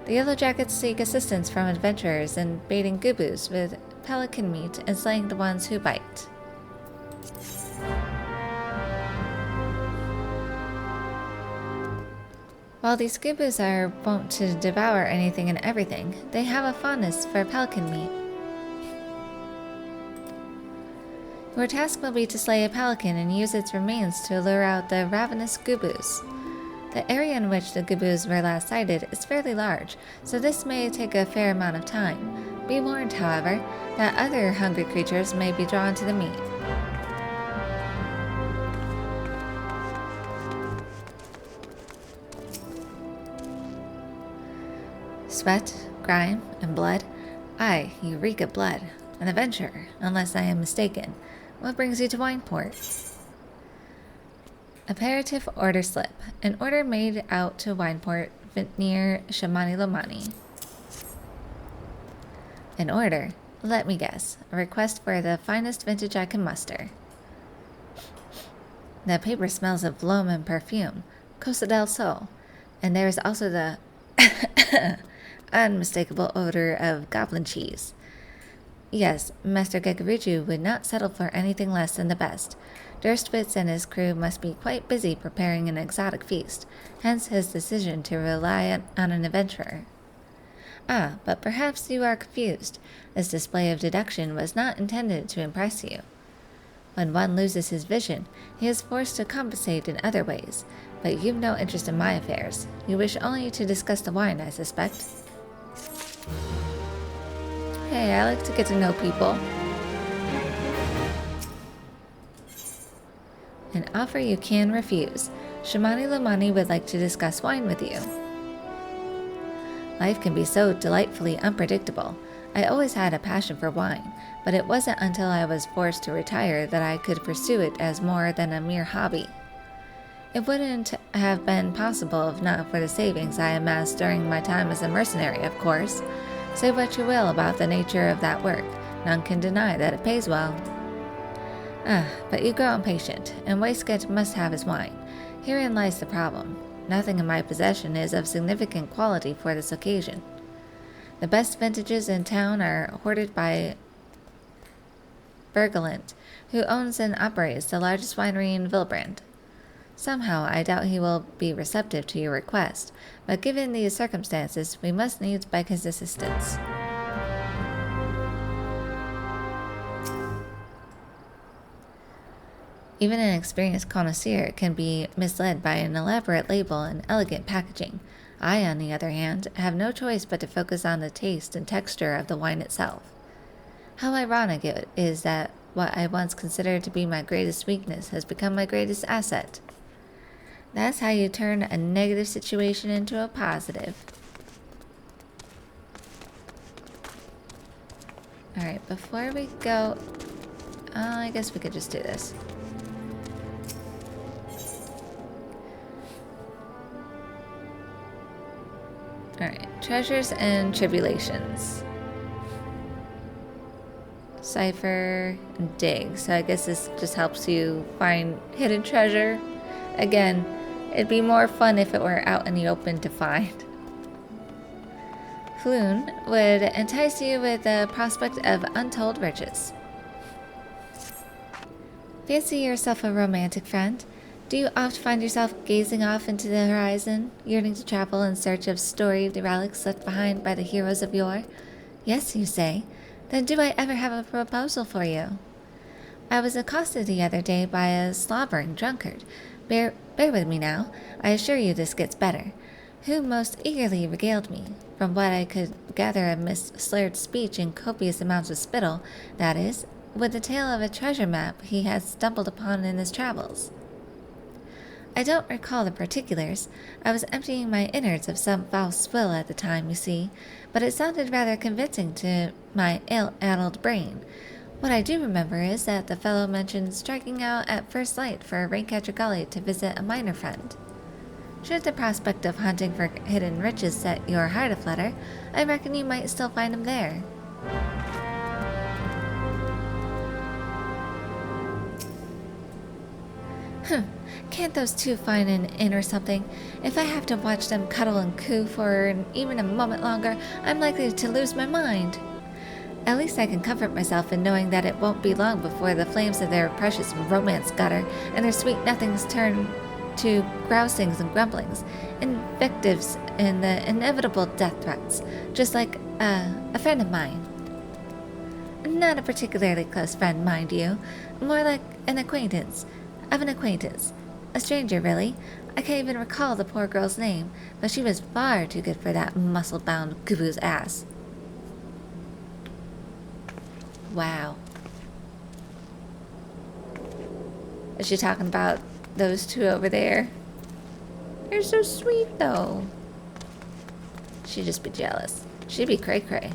The Yellow Jackets seek assistance from adventurers in baiting gubus with pelican meat and slaying the ones who bite. While these gubus are wont to devour anything and everything, they have a fondness for pelican meat. Your task will be to slay a pelican and use its remains to lure out the ravenous gubus. The area in which the gubus were last sighted is fairly large, so this may take a fair amount of time. Be warned, however, that other hungry creatures may be drawn to the meat. Sweat, grime, and blood? Aye, you reek of blood. An adventurer, unless I am mistaken. What brings you to Wineport? Apparative order slip. An order made out to Wineport near Shamani Lomani. An order? Let me guess. A request for the finest vintage I can muster. The paper smells of loam and perfume. Costa del Sol. And there is also the unmistakable odor of goblin cheese. Yes, Master Gegaruju would not settle for anything less than the best. Durstwitz and his crew must be quite busy preparing an exotic feast, hence his decision to rely on an adventurer. Ah, but perhaps you are confused. This display of deduction was not intended to impress you. When one loses his vision, he is forced to compensate in other ways, but you've no interest in my affairs. You wish only to discuss the wine, I suspect. Hey, I like to get to know people. An offer you can refuse. Shamani Lomani would like to discuss wine with you. Life can be so delightfully unpredictable. I always had a passion for wine, but it wasn't until I was forced to retire that I could pursue it as more than a mere hobby. It wouldn't have been possible if not for the savings I amassed during my time as a mercenary, of course. Say what you will about the nature of that work, none can deny that it pays well. But you grow impatient, and Waistcoat must have his wine. Herein lies the problem. Nothing in my possession is of significant quality for this occasion. The best vintages in town are hoarded by Bergelant, who owns and operates the largest winery in Vilbrand. Somehow, I doubt he will be receptive to your request, but given these circumstances, we must needs beg his assistance. Even an experienced connoisseur can be misled by an elaborate label and elegant packaging. I, on the other hand, have no choice but to focus on the taste and texture of the wine itself. How ironic it is that what I once considered to be my greatest weakness has become my greatest asset. That's how you turn a negative situation into a positive. Alright, before we go... I guess we could just do this. Alright, treasures and tribulations. Cipher and dig. So I guess this just helps you find hidden treasure. Again, it'd be more fun if it were out in the open to find. Floon would entice you with the prospect of untold riches. Fancy yourself a romantic friend. Do you oft find yourself gazing off into the horizon, yearning to travel in search of storied relics left behind by the heroes of yore? Yes, you say. Then do I ever have a proposal for you? I was accosted the other day by a slobbering drunkard. Bear with me now. I assure you this gets better. Who most eagerly regaled me, from what I could gather amidst slurred speech and copious amounts of spittle, that is, with the tale of a treasure map he had stumbled upon in his travels. I don't recall the particulars. I was emptying my innards of some foul swill at the time, you see, but it sounded rather convincing to my ill-addled brain. What I do remember is that the fellow mentioned striking out at first light for a Raincatcher Gully to visit a miner friend. Should the prospect of hunting for hidden riches set your heart aflutter, I reckon you might still find him there. Can't those two find an inn or something? If I have to watch them cuddle and coo for even a moment longer, I'm likely to lose my mind. At least I can comfort myself in knowing that it won't be long before the flames of their precious romance gutter and their sweet nothings turn to grousings and grumblings, invectives and the inevitable death threats, just like a friend of mine. Not a particularly close friend, mind you, more like an acquaintance, of an acquaintance. A stranger, really. I can't even recall the poor girl's name, but she was far too good for that muscle-bound Gubu's ass. Wow. Is she talking about those two over there? They're so sweet, though. She'd just be jealous. She'd be cray-cray.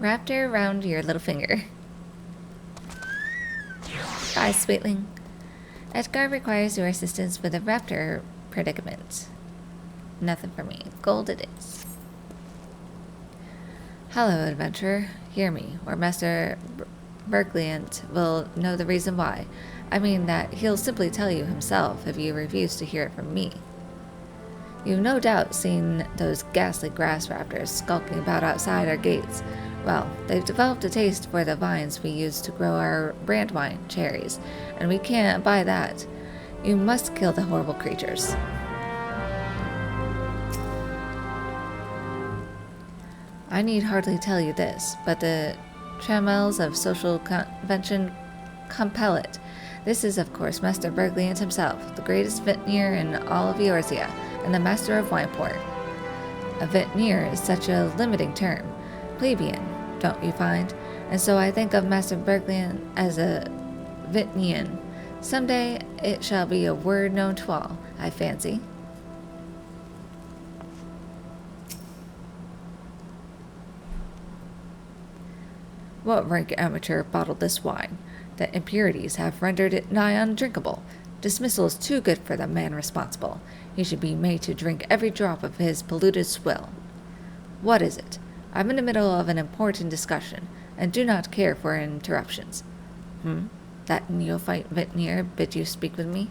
Raptor around your little finger. Bye, sweetling. Edgar requires your assistance with a raptor predicament. Nothing for me. Gold it is. Hello, adventurer. Hear me, or Master Bergliant will know the reason why. I mean that he'll simply tell you himself if you refuse to hear it from me. You've no doubt seen those ghastly grass raptors skulking about outside our gates. Well, they've developed a taste for the vines we use to grow our brand wine, cherries, and we can't buy that. You must kill the horrible creatures. I need hardly tell you this, but the trammels of social convention compel it. This is, of course, Master Bergliant himself, the greatest vintner in all of Eorzea, and the master of Wineport. A vintner is such a limiting term. Plebeian, don't you find? And so I think of Master Bergliant as a vintnian. Someday it shall be a word known to all, I fancy. What rank amateur bottled this wine? The impurities have rendered it nigh undrinkable. Dismissal is too good for the man responsible. He should be made to drink every drop of his polluted swill. What is it? I'm in the middle of an important discussion, and do not care for interruptions. That neophyte vintner bid you speak with me?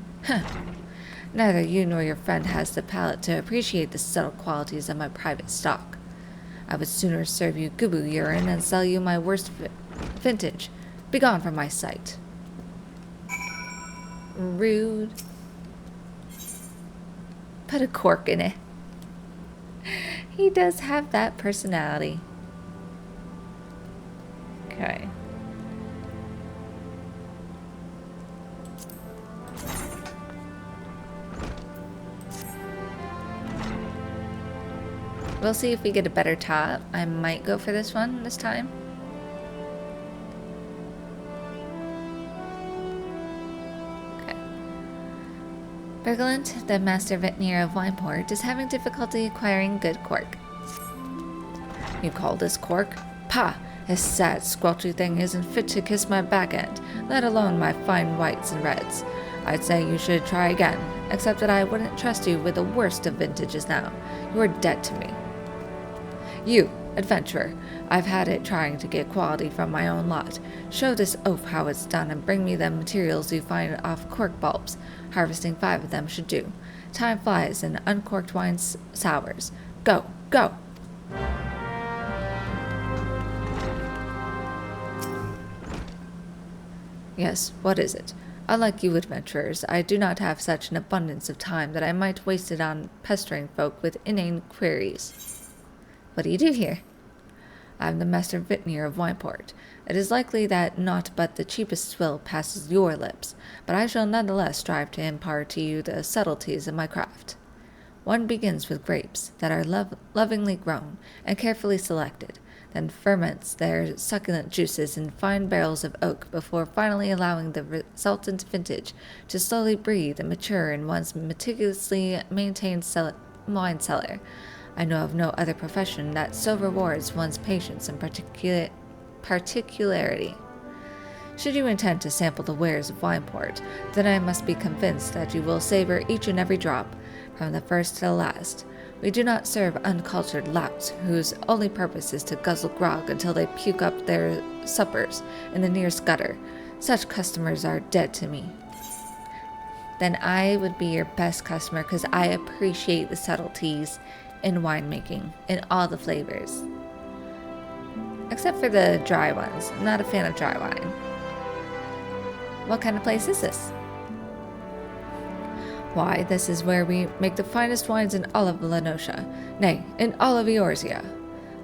Neither you nor your friend has the palate to appreciate the subtle qualities of my private stock. I would sooner serve you Gubu urine than sell you my worst vintage. Begone from my sight. Rude. Put a cork in it. He does have that personality. Okay. We'll see if we get a better top. I might go for this one this time. Okay. Berglund, the master vintner of Wineport, is having difficulty acquiring good cork. You call this cork? Pah! This sad, squelchy thing isn't fit to kiss my back end, let alone my fine whites and reds. I'd say you should try again, except that I wouldn't trust you with the worst of vintages now. You're dead to me. You, adventurer, I've had it trying to get quality from my own lot. Show this oaf how it's done and bring me the materials you find off cork bulbs. Harvesting 5 of them should do. Time flies and uncorked wine sours. Go, go! Yes, what is it? Unlike you adventurers, I do not have such an abundance of time that I might waste it on pestering folk with inane queries. What do you do here? I am the master vintner of Wineport. It is likely that naught but the cheapest swill passes your lips, but I shall nonetheless strive to impart to you the subtleties of my craft. One begins with grapes that are lovingly grown and carefully selected, then ferments their succulent juices in fine barrels of oak before finally allowing the resultant vintage to slowly breathe and mature in one's meticulously maintained wine cellar. I know of no other profession that so rewards one's patience and particularity. Should you intend to sample the wares of Wineport, then I must be convinced that you will savor each and every drop, from the first to the last. We do not serve uncultured louts whose only purpose is to guzzle grog until they puke up their suppers in the nearest gutter. Such customers are dead to me. Then I would be your best customer because I appreciate the subtleties in winemaking, in all the flavors. Except for the dry ones. I'm not a fan of dry wine. What kind of place is this? Why, this is where we make the finest wines in all of Lenosha, nay, in all of Eorzea.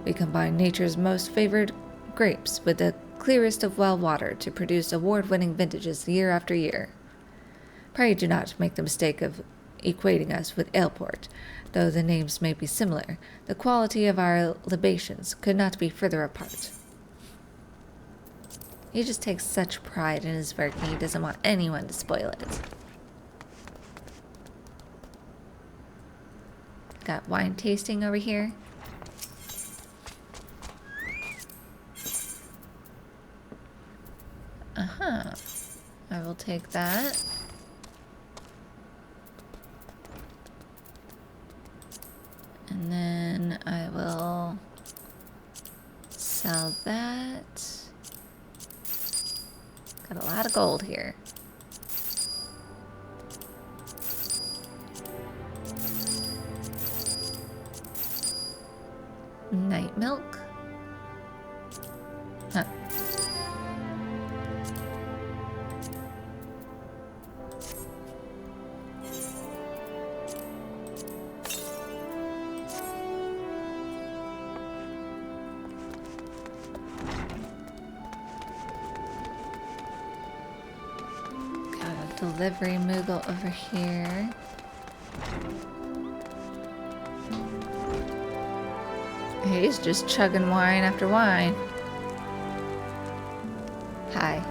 We combine nature's most favored grapes with the clearest of well water to produce award-winning vintages year after year. Pray do not make the mistake of equating us with Aleport. Though the names may be similar, the quality of our libations could not be further apart. He just takes such pride in his work and he doesn't want anyone to spoil it. Got wine tasting over here. Uh-huh. I will take that. And then I will sell that. Got a lot of gold here. Night milk. Huh. Delivery Moogle over here. He's just chugging wine after wine. Hi.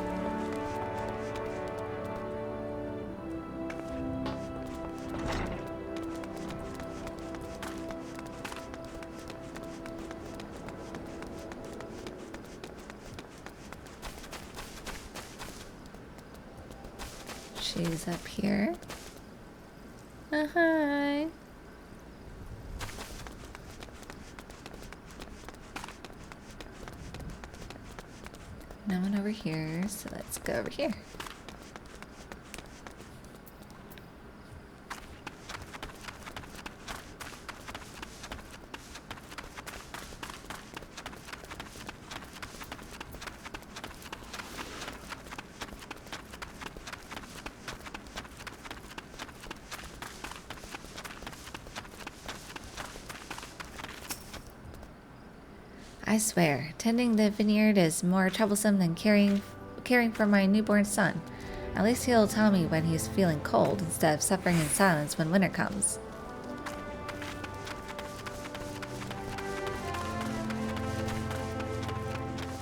She's up here. Hi. No one over here, so let's go over here. I swear, tending the vineyard is more troublesome than caring for my newborn son. At least he'll tell me when he's feeling cold instead of suffering in silence when winter comes.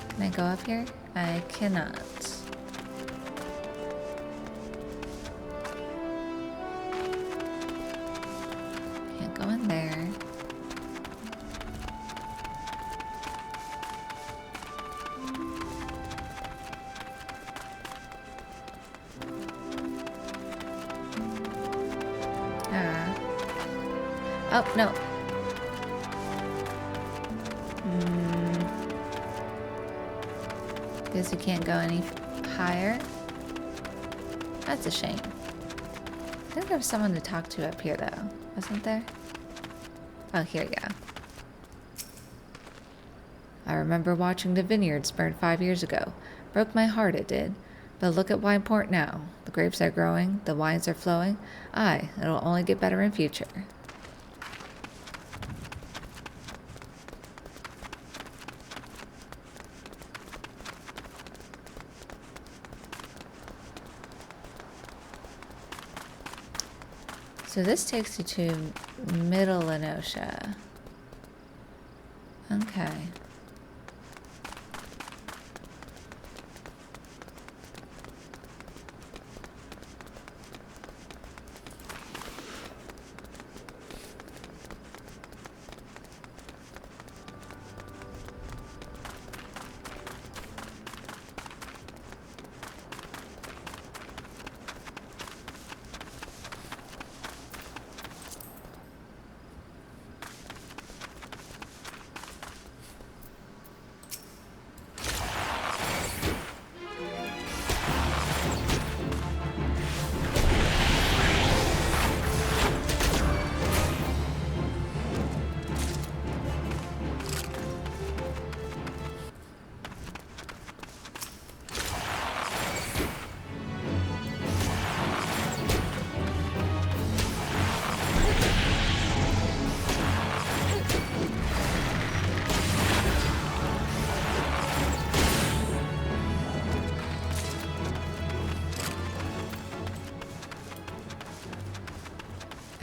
Can I go up here? I cannot. Can't go in there. Oh, no. Guess you can't go any higher. That's a shame. I think there was someone to talk to up here, though. Wasn't there? Oh, here we go. I remember watching the vineyards burn 5 years ago. Broke my heart, it did. But look at Wineport now. The grapes are growing, the wines are flowing. Aye, it'll only get better in future. So this takes you to Middle Lenosha. Okay.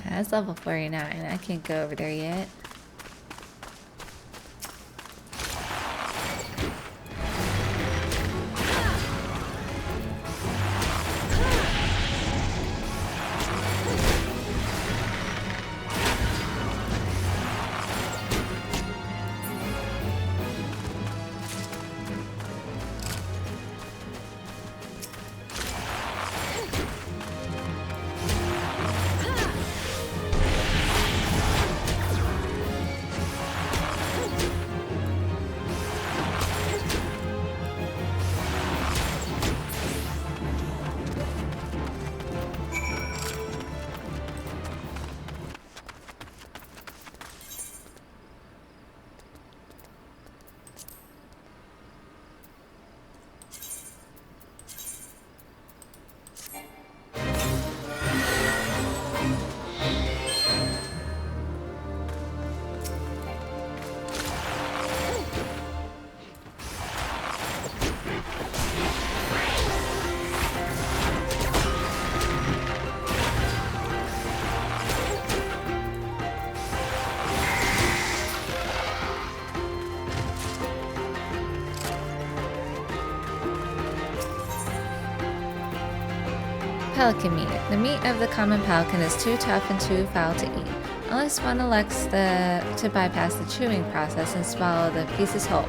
That's level 49. I can't go over there yet. Pelican meat. The meat of the common pelican is too tough and too foul to eat, unless one elects to bypass the chewing process and swallow the pieces whole.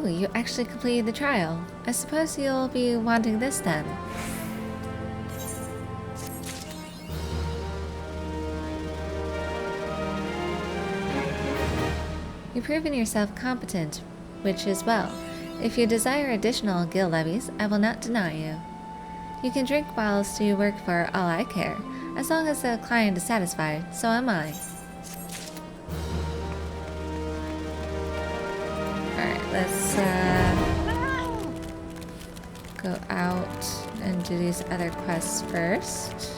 Oh, you actually completed the trial. I suppose you'll be wanting this then. You've proven yourself competent, which is well. If you desire additional guild levies, I will not deny you. You can drink whilst you work for all I care. As long as the client is satisfied, so am I. Alright, let's go out and do these other quests first.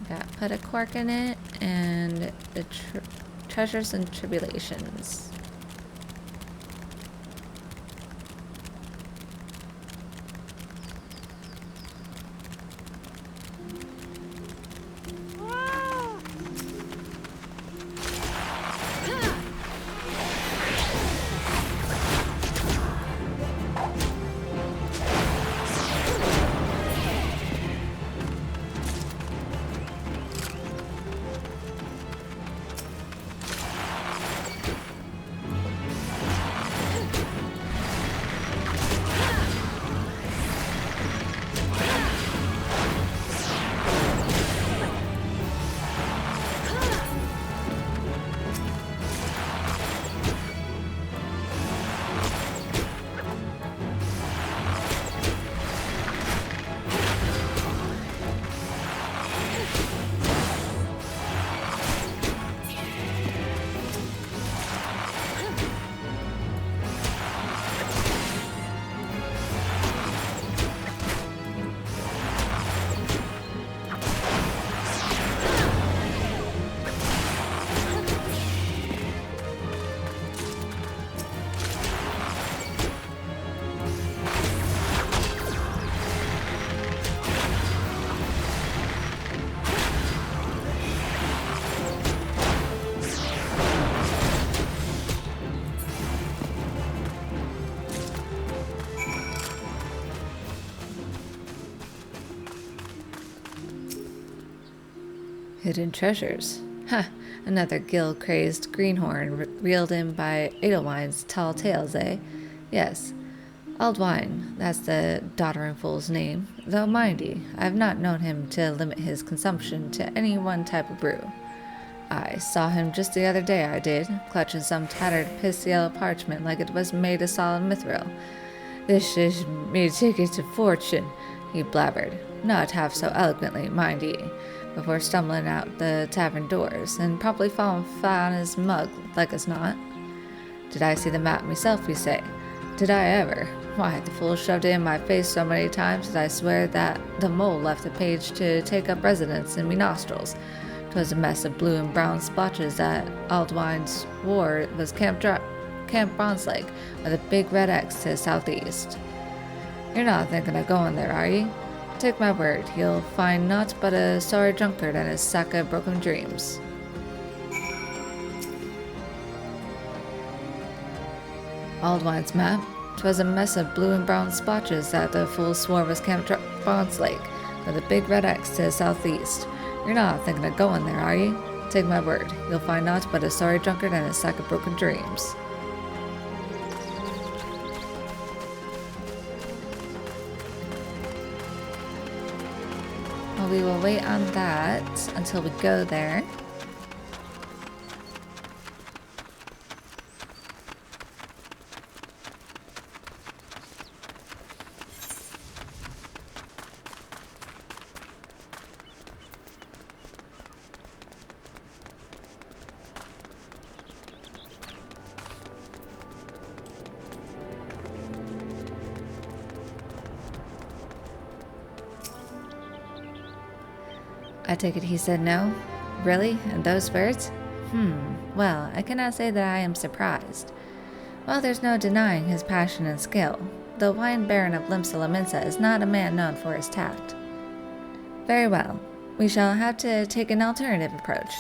Got put a cork in it, and the treasures and tribulations. Hidden treasures. Ha! Another guild-crazed greenhorn reeled in by Edelwine's tall tales, eh? Yes. Aldwine, that's the doddering fool's name. Though mind ye, I have not known him to limit his consumption to any one type of brew. I saw him just the other day, I did, clutching some tattered piss-yellow parchment like it was made of solid mithril. This is me ticket to fortune, he blabbered, not half so eloquently, mind ye, before stumbling out the tavern doors, and probably falling flat on his mug, like as not. Did I see the map myself, you say? Did I ever? Why, the fool shoved it in my face so many times that I swear that the mole left a page to take up residence in me nostrils. 'Twas a mess of blue and brown splotches that Aldwine swore was Camp Bronze Lake, with a big red X to the southeast. You're not thinking of going there, are ye? Take my word, you'll find naught but a sorry drunkard and a sack of broken dreams. Aldwine's map. 'Twas a mess of blue and brown splotches that the fool swore was Camp Bronze Lake, with a big red X to the southeast. You're not thinking of going there, are ye? Take my word, you'll find naught but a sorry drunkard and a sack of broken dreams. Well, we will wait on that until we go there. I take it he said no? Really? And those words? Well, I cannot say that I am surprised. Well, there's no denying his passion and skill. The wine baron of Limsa is not a man known for his tact. Very well. We shall have to take an alternative approach.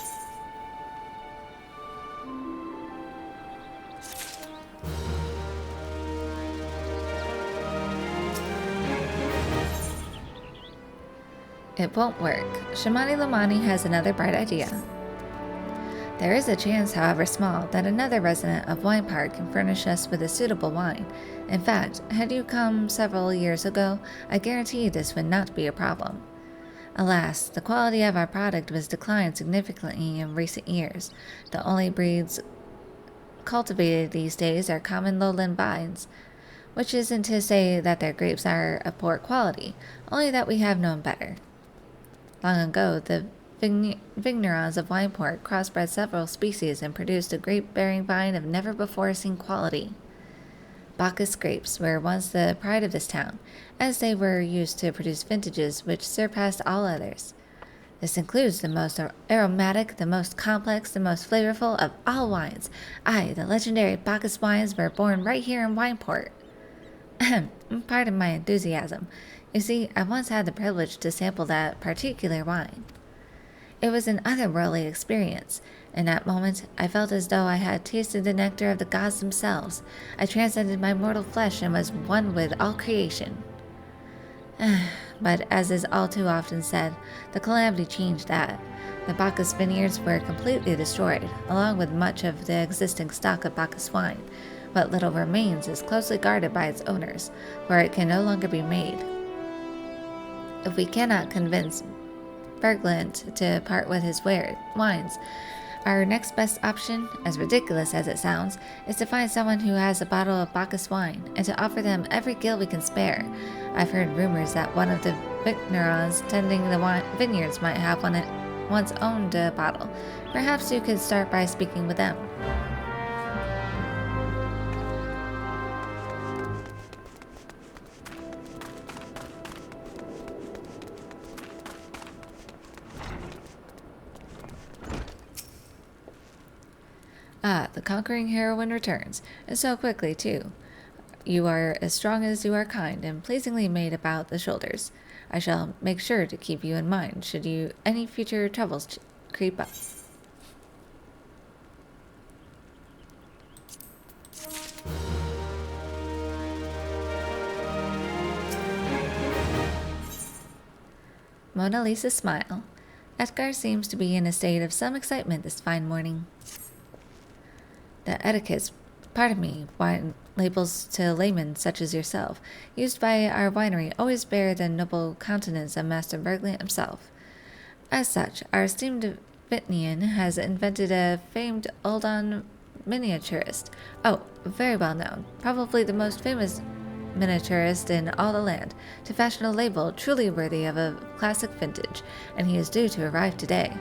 It won't work. Shamani Lamani has another bright idea. There is a chance, however small, that another resident of Wineport can furnish us with a suitable wine. In fact, had you come several years ago, I guarantee this would not be a problem. Alas, the quality of our product has declined significantly in recent years. The only breeds cultivated these days are common lowland vines, which isn't to say that their grapes are of poor quality, only that we have known better. Long ago, the vignerons of Wineport crossbred several species and produced a grape-bearing vine of never-before-seen quality. Bacchus grapes were once the pride of this town, as they were used to produce vintages which surpassed all others. This includes the most aromatic, the most complex, the most flavorful of all wines. Aye, the legendary Bacchus wines were born right here in Wineport. Pardon my enthusiasm. You see, I once had the privilege to sample that particular wine. It was an otherworldly experience. In that moment, I felt as though I had tasted the nectar of the gods themselves. I transcended my mortal flesh and was one with all creation. But as is all too often said, the calamity changed that. The Bacchus vineyards were completely destroyed, along with much of the existing stock of Bacchus wine. What little remains is closely guarded by its owners, for it can no longer be made. If we cannot convince Berglund to part with his wines, our next best option, as ridiculous as it sounds, is to find someone who has a bottle of Bacchus wine and to offer them every gill we can spare. I've heard rumors that one of the vignerons tending the vineyards might have once owned a bottle. Perhaps you could start by speaking with them. Ah, the conquering heroine returns, and so quickly, too. You are as strong as you are kind, and pleasingly made about the shoulders. I shall make sure to keep you in mind, should any future troubles creep up. Mona Lisa smile. Edgar seems to be in a state of some excitement this fine morning. The etiquettes, wine labels to laymen such as yourself, used by our winery always bear the noble countenance of Master Berglund himself. As such, our esteemed Vitnian has invented a famed Uldon miniaturist. Oh, very well known, probably the most famous miniaturist in all the land, to fashion a label truly worthy of a classic vintage, and he is due to arrive today.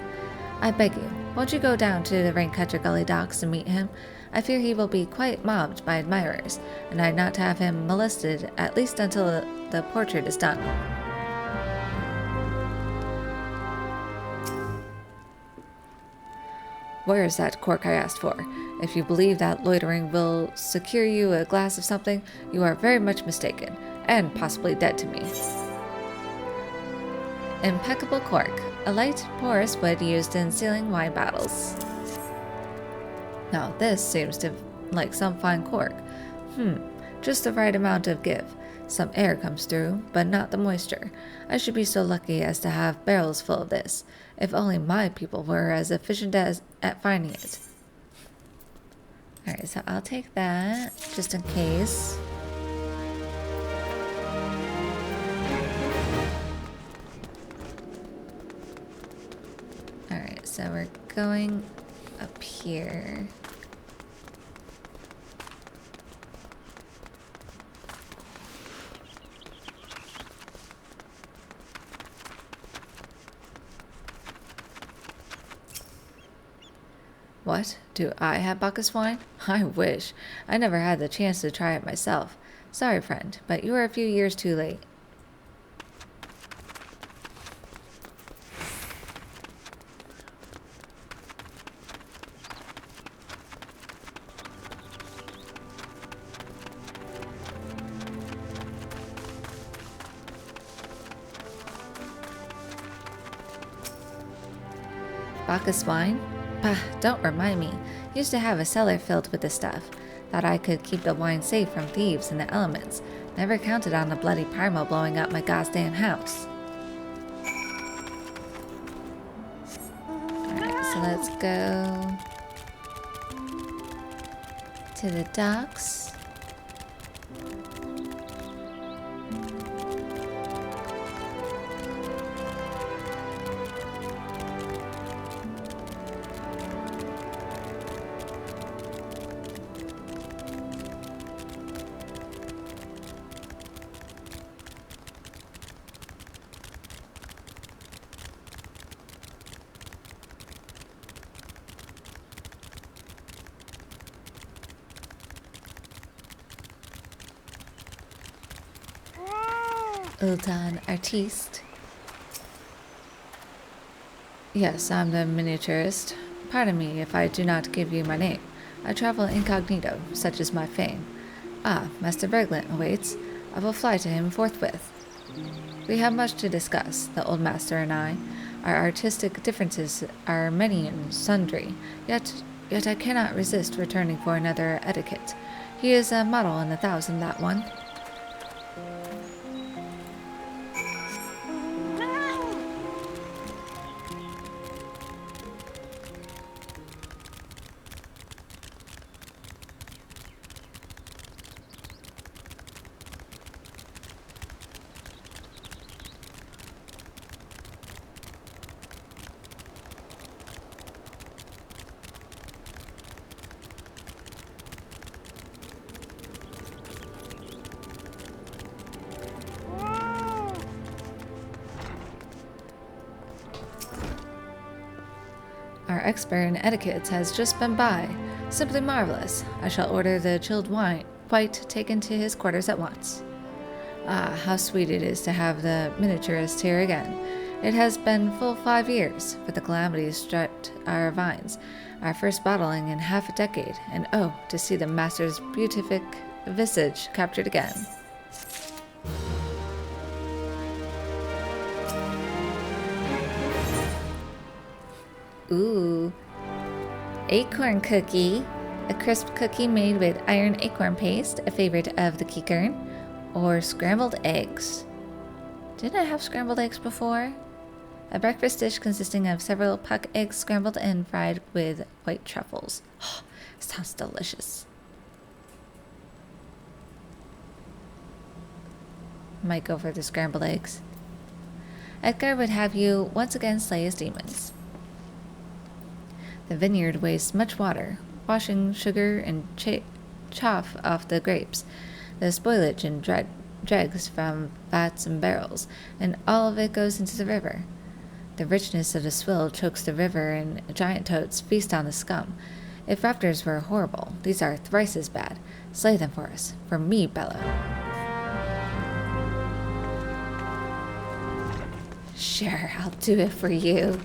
I beg you, won't you go down to the Raincutter Gully docks and meet him? I fear he will be quite mobbed by admirers, and I'd not have him molested at least until the portrait is done. Where is that cork I asked for? If you believe that loitering will secure you a glass of something, you are very much mistaken, and possibly dead to me. Impeccable cork, a light, porous wood used in sealing wine bottles. Now this seems like some fine cork. Just the right amount of give. Some air comes through, but not the moisture. I should be so lucky as to have barrels full of this. If only my people were as efficient at finding it. Alright, so I'll take that, just in case. Alright, so we're going up here. What? Do I have Bacchus wine? I wish. I never had the chance to try it myself. Sorry, friend, but you are a few years too late. Bacchus wine? Bah, don't remind me. Used to have a cellar filled with the stuff. Thought I could keep the wine safe from thieves and the elements. Never counted on the bloody Parmo blowing up my goddamn house. Alright, so let's go to the docks. Ultan Artiste. Yes, I'm the miniaturist. Pardon me if I do not give you my name. I travel incognito, such is my fame. Ah, Master Berglund awaits. I will fly to him forthwith. We have much to discuss, the old master and I. Our artistic differences are many and sundry, yet I cannot resist returning for another etiquette. He is a model in 1,000, that one. Our expert in etiquette has just been by. Simply marvelous. I shall order the chilled wine quite taken to his quarters at once. Ah, how sweet it is to have the miniaturist here again. It has been full 5 years, for the calamities stripped our vines, our first bottling in half a decade, and oh, to see the master's beatific visage captured again. Ooh, acorn cookie. A crisp cookie made with iron acorn paste, a favorite of the Kikern, or scrambled eggs. Didn't I have scrambled eggs before? A breakfast dish consisting of several puck eggs scrambled and fried with white truffles. Oh, sounds delicious. Might go for the scrambled eggs. Edgar would have you once again slay his demons. The vineyard wastes much water, washing sugar and chaff off the grapes, the spoilage and dregs from vats and barrels, and all of it goes into the river. The richness of the swill chokes the river, and giant toads feast on the scum. If raptors were horrible, these are thrice as bad. Slay them for us, for me, Bella. Sure, I'll do it for you.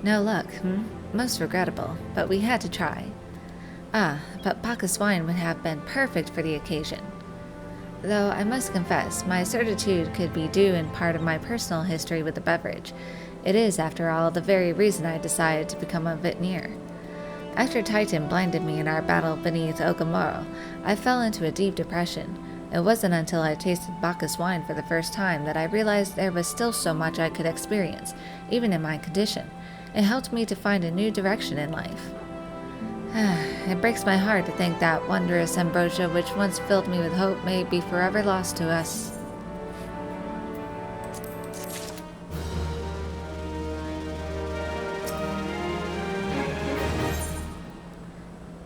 No luck, Most regrettable, but we had to try. Ah, but Bacchus wine would have been perfect for the occasion. Though I must confess, my certitude could be due in part of my personal history with the beverage. It is, after all, the very reason I decided to become a vintner. After Titan blinded me in our battle beneath Okamoro, I fell into a deep depression. It wasn't until I tasted Bacchus wine for the first time that I realized there was still so much I could experience, even in my condition. It helped me to find a new direction in life. It breaks my heart to think that wondrous ambrosia which once filled me with hope may be forever lost to us.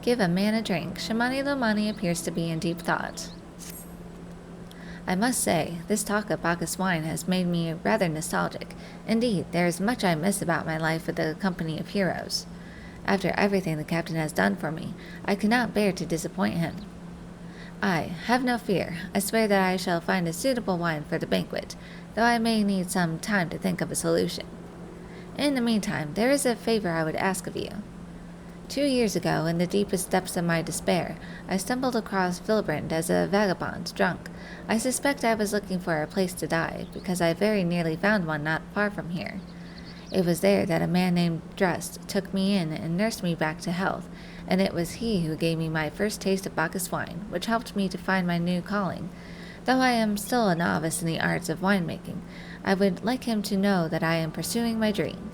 Give a man a drink. Shamani Lomani appears to be in deep thought. I must say, this talk of Bacchus wine has made me rather nostalgic. Indeed, there is much I miss about my life with the company of heroes. After everything the captain has done for me, I cannot bear to disappoint him. Have no fear. I swear that I shall find a suitable wine for the banquet, though I may need some time to think of a solution. In the meantime, there is a favor I would ask of you. 2 years ago, in the deepest depths of my despair, I stumbled across Vilbrand as a vagabond, drunk. I suspect I was looking for a place to die, because I very nearly found one not far from here. It was there that a man named Drest took me in and nursed me back to health, and it was he who gave me my first taste of Bacchus wine, which helped me to find my new calling. Though I am still a novice in the arts of winemaking, I would like him to know that I am pursuing my dream.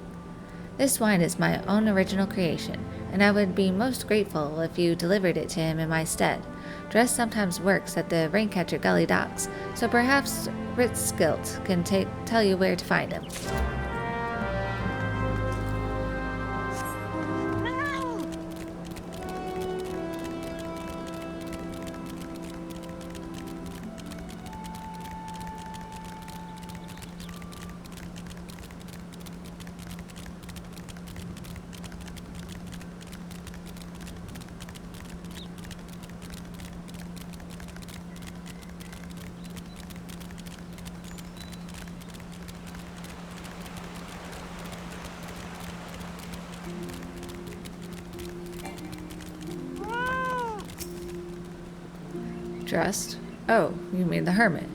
This wine is my own original creation, and I would be most grateful if you delivered it to him in my stead. Dress sometimes works at the Raincatcher Gully docks, so perhaps Ritzskilt can tell you where to find him. Dressed? Oh, you mean the hermit.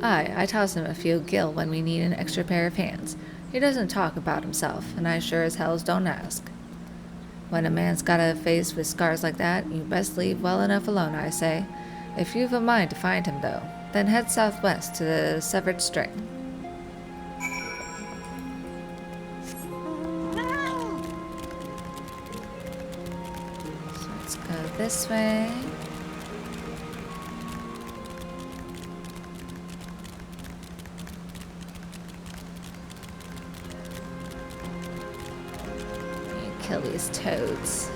I toss him a few gil when we need an extra pair of hands. He doesn't talk about himself, and I sure as hells don't ask. When a man's got a face with scars like that, you best leave well enough alone, I say. If you've a mind to find him, though, then head southwest to the Severed String. So let's go this way. Kill these toads.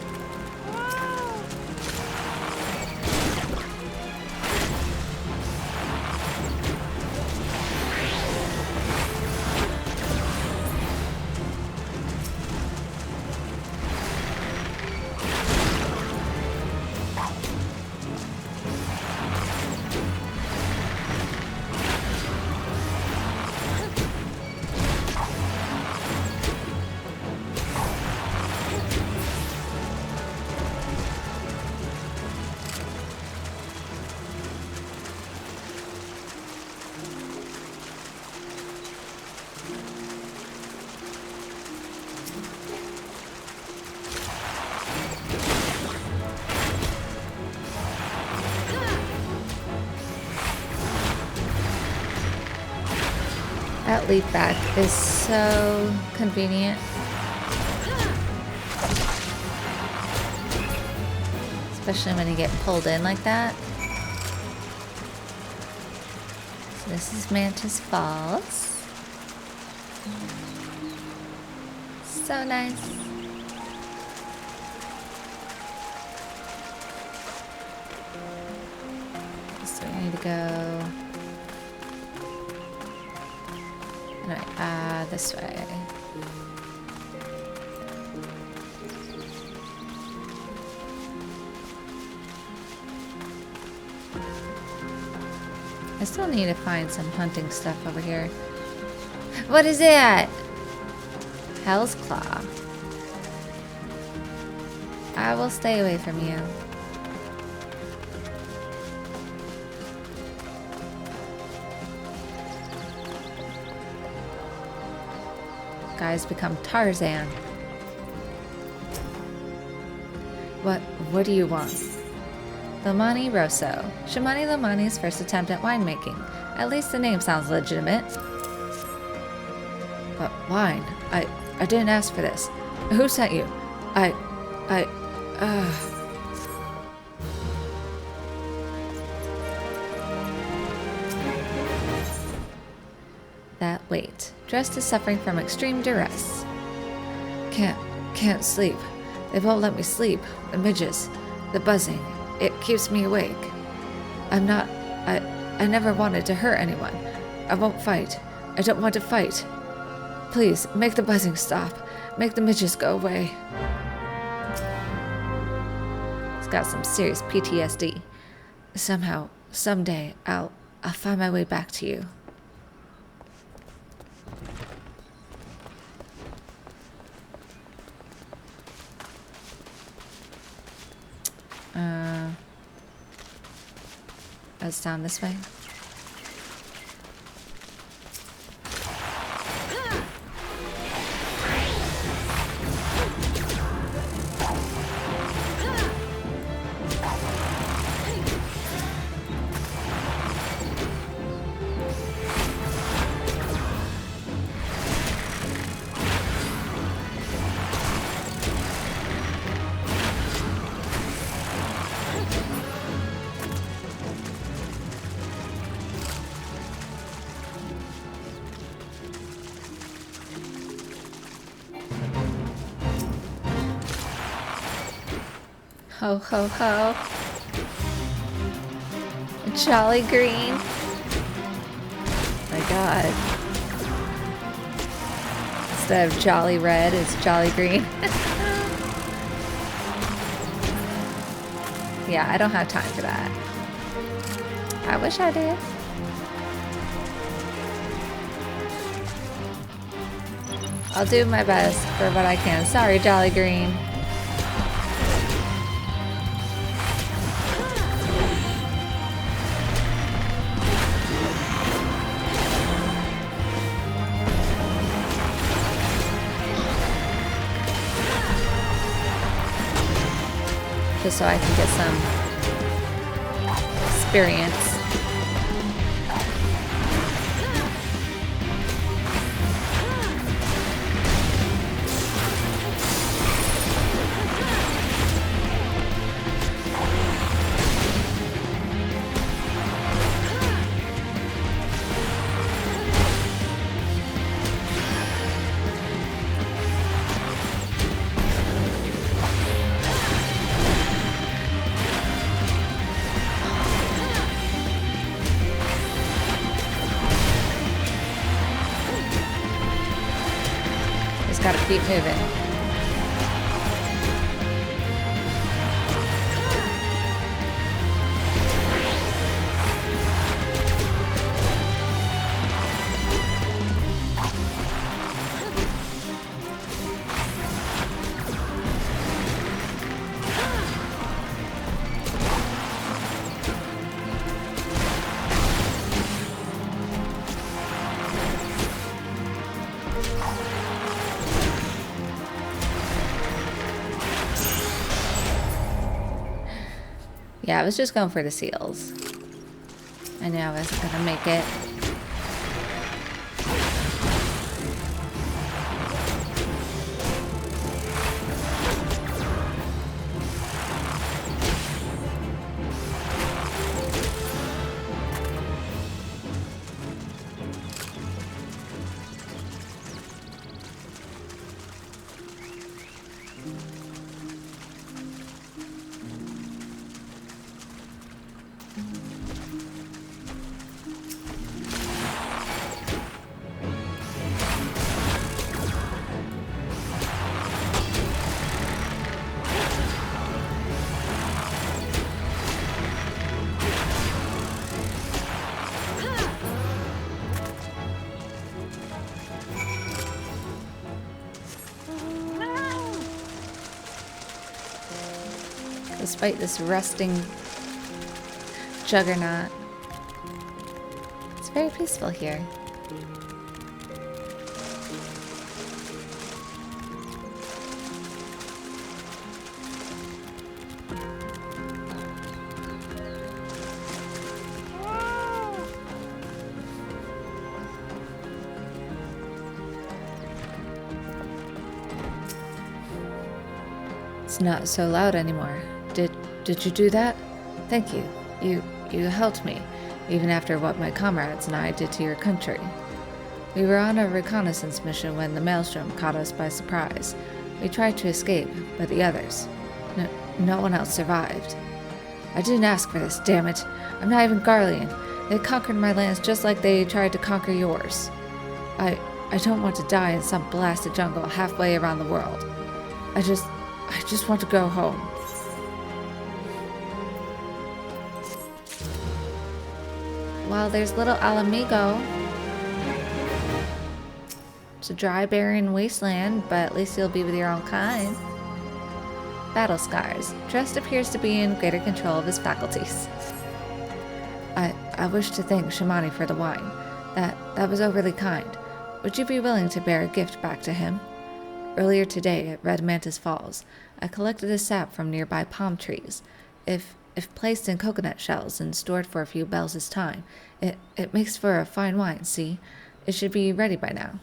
That leap back is so convenient. Especially when you get pulled in like that. So this is Mantis Falls. So nice. So we need to go... Alright, this way. I still need to find some hunting stuff over here. What is that? Hell's Claw. I will stay away from you. Guys become Tarzan. What do you want? Lomani Rosso. Shamani Lomani's first attempt at winemaking. At least the name sounds legitimate. But wine? I didn't ask for this. Who sent you? That wait. Dressed is suffering from extreme duress. Can't sleep. They won't let me sleep. The midges. The buzzing. It keeps me awake. I never wanted to hurt anyone. I won't fight. I don't want to fight. Please, make the buzzing stop. Make the midges go away. He's got some serious PTSD. Somehow, someday, I'll find my way back to you. Let's down this way. Ho ho ho. Jolly green. My god. Instead of jolly red, it's jolly green. Yeah, I don't have time for that. I wish I did. I'll do my best for what I can. Sorry, Jolly Green. Just so I can get some experience. Gotta keep moving. Yeah, I was just going for the seals. I knew I wasn't gonna make it. Despite this rusting juggernaut, it's very peaceful here. It's not so loud anymore. Did you do that? Thank you. You helped me, even after what my comrades and I did to your country. We were on a reconnaissance mission when the maelstrom caught us by surprise. We tried to escape, but the others, no one else survived. I didn't ask for this, damn it. I'm not even Garlean. They conquered my lands just like they tried to conquer yours. I don't want to die in some blasted jungle halfway around the world. I just want to go home. Well, there's little Alamigo. It's a dry, barren wasteland, but at least you'll be with your own kind. Battle scars. Trust appears to be in greater control of his faculties. I wish to thank Shamani for the wine. That was overly kind. Would you be willing to bear a gift back to him? Earlier today at Red Mantis Falls, I collected a sap from nearby palm trees. If placed in coconut shells and stored for a few bells' time, it makes for a fine wine, see? It should be ready by now.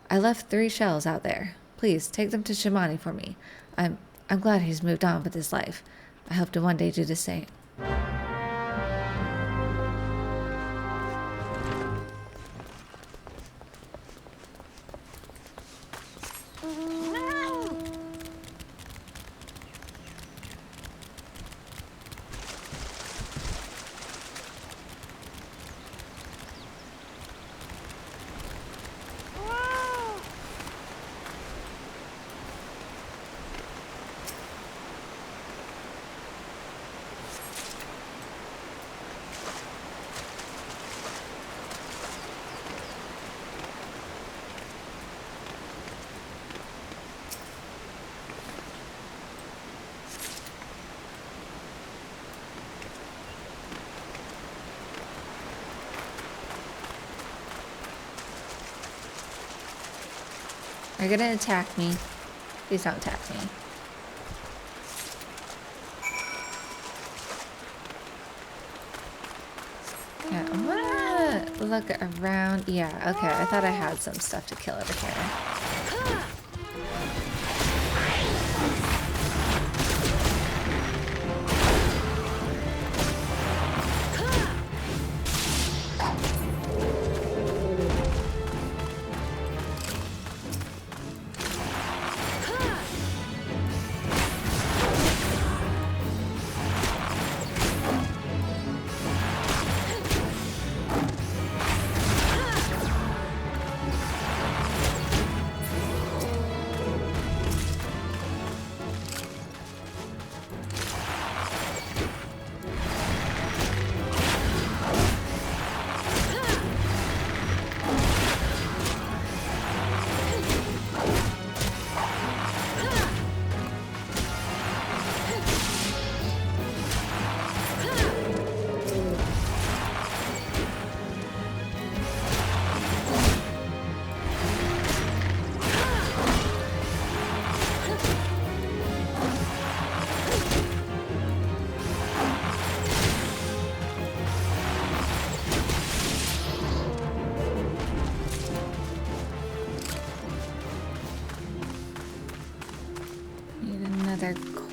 I left 3 shells out there. Please, take them to Shamani for me. I'm glad he's moved on with his life. I hope to one day do the same. Are you gonna attack me? Please don't attack me. Yeah, I wanna look around. Yeah, okay, I thought I had some stuff to kill over here.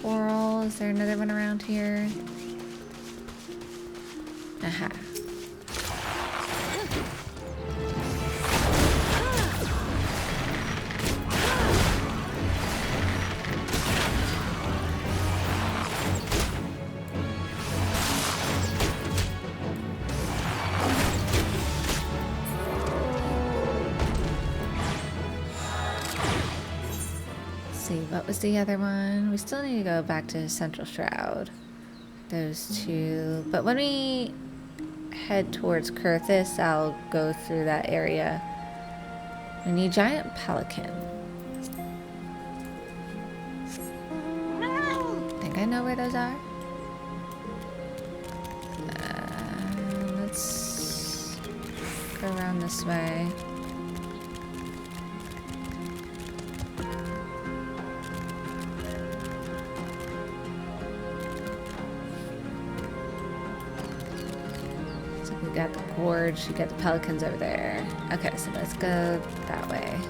Coral. Is there another one around here? Aha. What was the other one? We still need to go back to Central Shroud. Those two. But when we head towards Kurthis, I'll go through that area. We need giant pelican. I think I know where those are. Let's go around this way. You got the gorge, you got the pelicans over there. Okay, so let's go that way.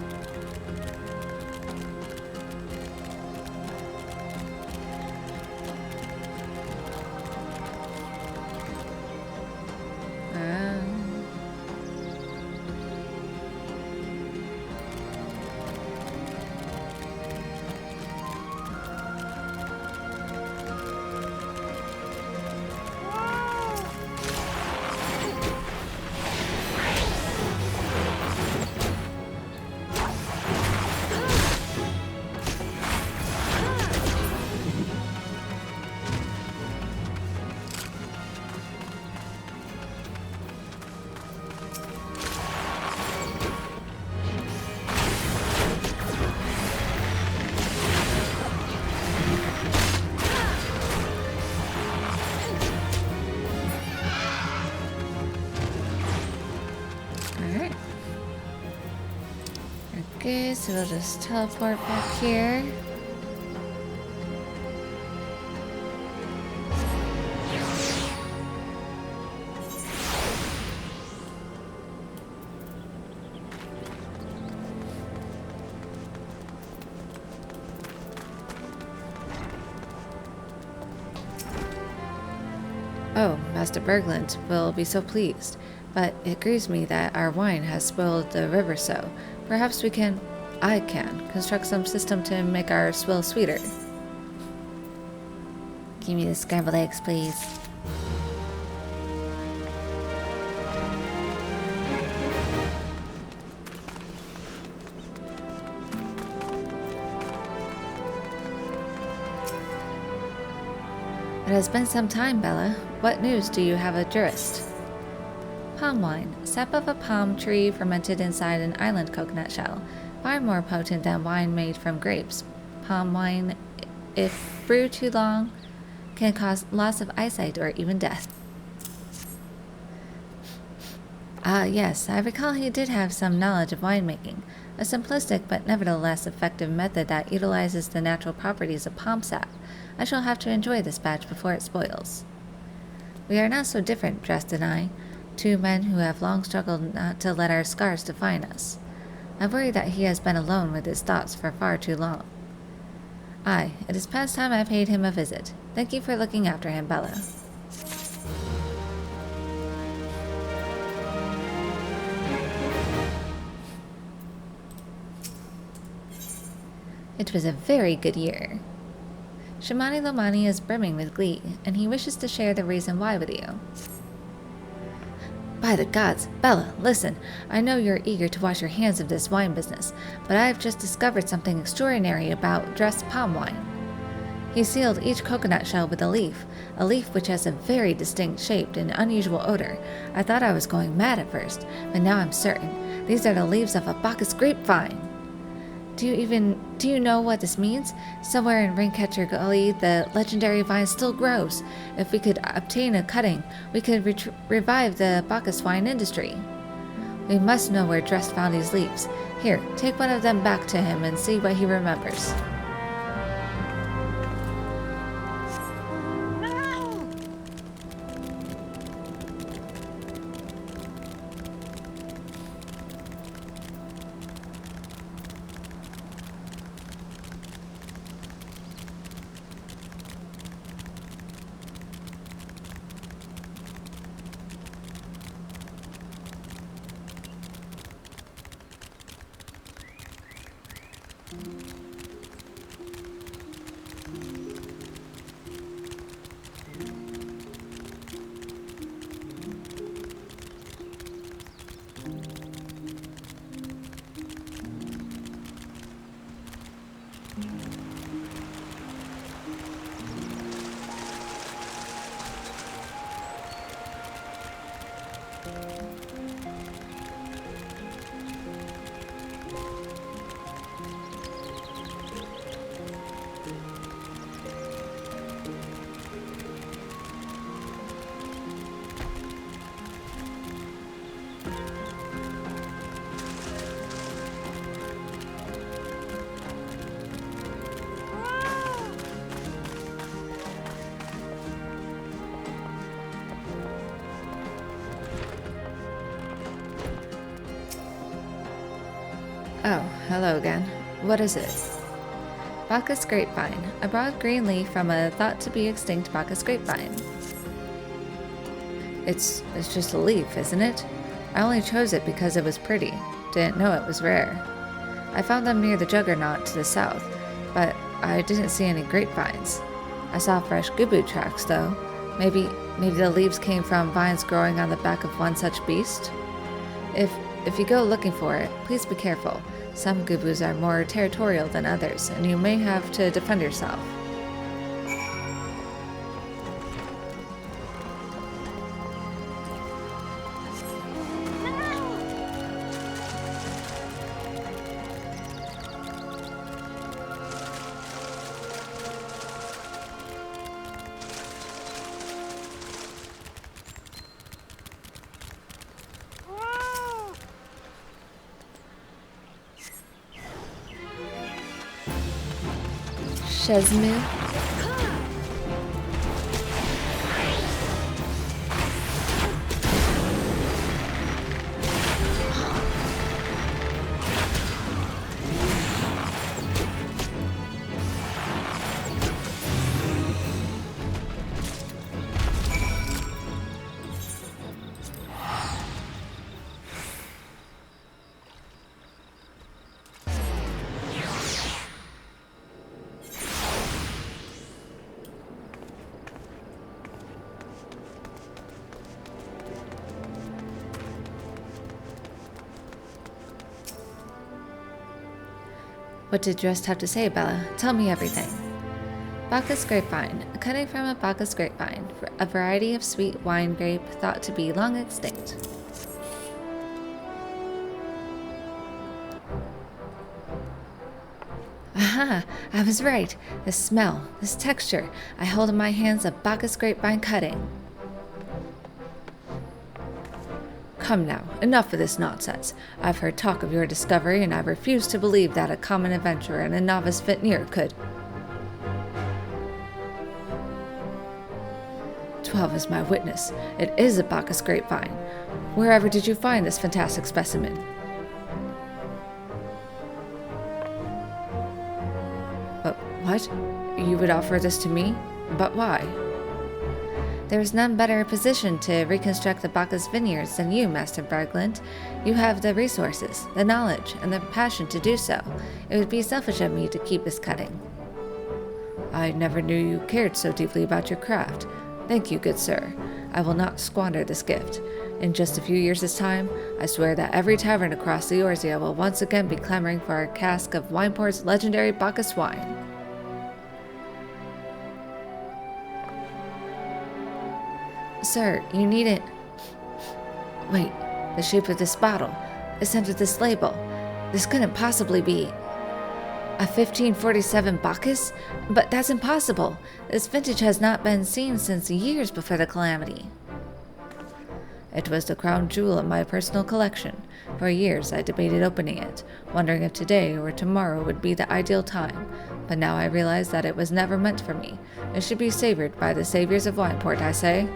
Okay, so we'll just teleport back here. Oh, Master Berglund will be so pleased, but it grieves me that our wine has spoiled the river so. Perhaps I can, construct some system to make our swill sweeter. Give me the scrambled eggs, please. It has been some time, Bella. What news do you have at Jurist? Palm wine. Sap of a palm tree fermented inside an island coconut shell. Far more potent than wine made from grapes. Palm wine, if brewed too long, can cause loss of eyesight or even death. Ah, yes, I recall he did have some knowledge of winemaking. A simplistic but nevertheless effective method that utilizes the natural properties of palm sap. I shall have to enjoy this batch before it spoils. We are not so different, Drest and I, two men who have long struggled not to let our scars define us. I worry that he has been alone with his thoughts for far too long. Aye, it is past time I paid him a visit. Thank you for looking after him, Bella. It was a very good year. Shamani Lomani is brimming with glee, and he wishes to share the reason why with you. By the gods, Bella, listen. I know you're eager to wash your hands of this wine business, but I have just discovered something extraordinary about Drest palm wine. He sealed each coconut shell with a leaf which has a very distinct shape and unusual odor. I thought I was going mad at first, but now I'm certain. These are the leaves of a Bacchus grapevine. Do you know what this means? Somewhere in Ringcatcher Gully, the legendary vine still grows. If we could obtain a cutting, we could revive the Bacchus wine industry. We must know where Drest found these leaves. Here, take one of them back to him and see what he remembers. Oh, hello again. What is it? Bacchus grapevine, a broad green leaf from a thought-to-be extinct Bacchus grapevine. It's just a leaf, isn't it? I only chose it because it was pretty. Didn't know it was rare. I found them near the Juggernaut to the south, but I didn't see any grapevines. I saw fresh gubu tracks, though. Maybe the leaves came from vines growing on the back of one such beast? If you go looking for it, please be careful. Some gubus are more territorial than others, and you may have to defend yourself. Shesmu. What did Drest have to say, Bella? Tell me everything. Bacchus grapevine, a cutting from a Bacchus grapevine, a variety of sweet wine grape thought to be long extinct. Aha! I was right. The smell, this texture. I hold in my hands a Bacchus grapevine cutting. Come now, enough of this nonsense. I've heard talk of your discovery, and I refuse to believe that a common adventurer and a novice vintner could. 12 is my witness. It is a Bacchus grapevine. Wherever did you find this fantastic specimen? What? You would offer this to me? But why? There is none better positioned to reconstruct the Bacchus vineyards than you, Master Bragland. You have the resources, the knowledge, and the passion to do so. It would be selfish of me to keep this cutting. I never knew you cared so deeply about your craft. Thank you, good sir. I will not squander this gift. In just a few years' time, I swear that every tavern across the Orzia will once again be clamoring for a cask of Wineport's legendary Bacchus wine. Sir, you need it. Wait, the shape of this bottle, the scent of this label. This couldn't possibly be a 1547 Bacchus? But that's impossible. This vintage has not been seen since years before the calamity. It was the crown jewel of my personal collection. For years I debated opening it, wondering if today or tomorrow would be the ideal time. But now I realize that it was never meant for me. It should be savored by the saviors of Wineport, I say.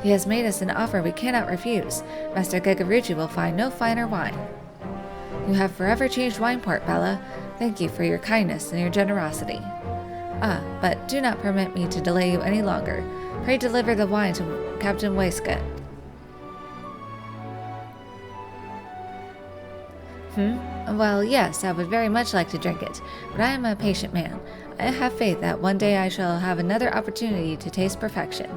He has made us an offer we cannot refuse. Master Gegarucci will find no finer wine. You have forever changed Wineport, Bella. Thank you for your kindness and your generosity. But do not permit me to delay you any longer. Pray deliver the wine to Captain Waistcoat. Well, yes, I would very much like to drink it, but I am a patient man. I have faith that one day I shall have another opportunity to taste perfection.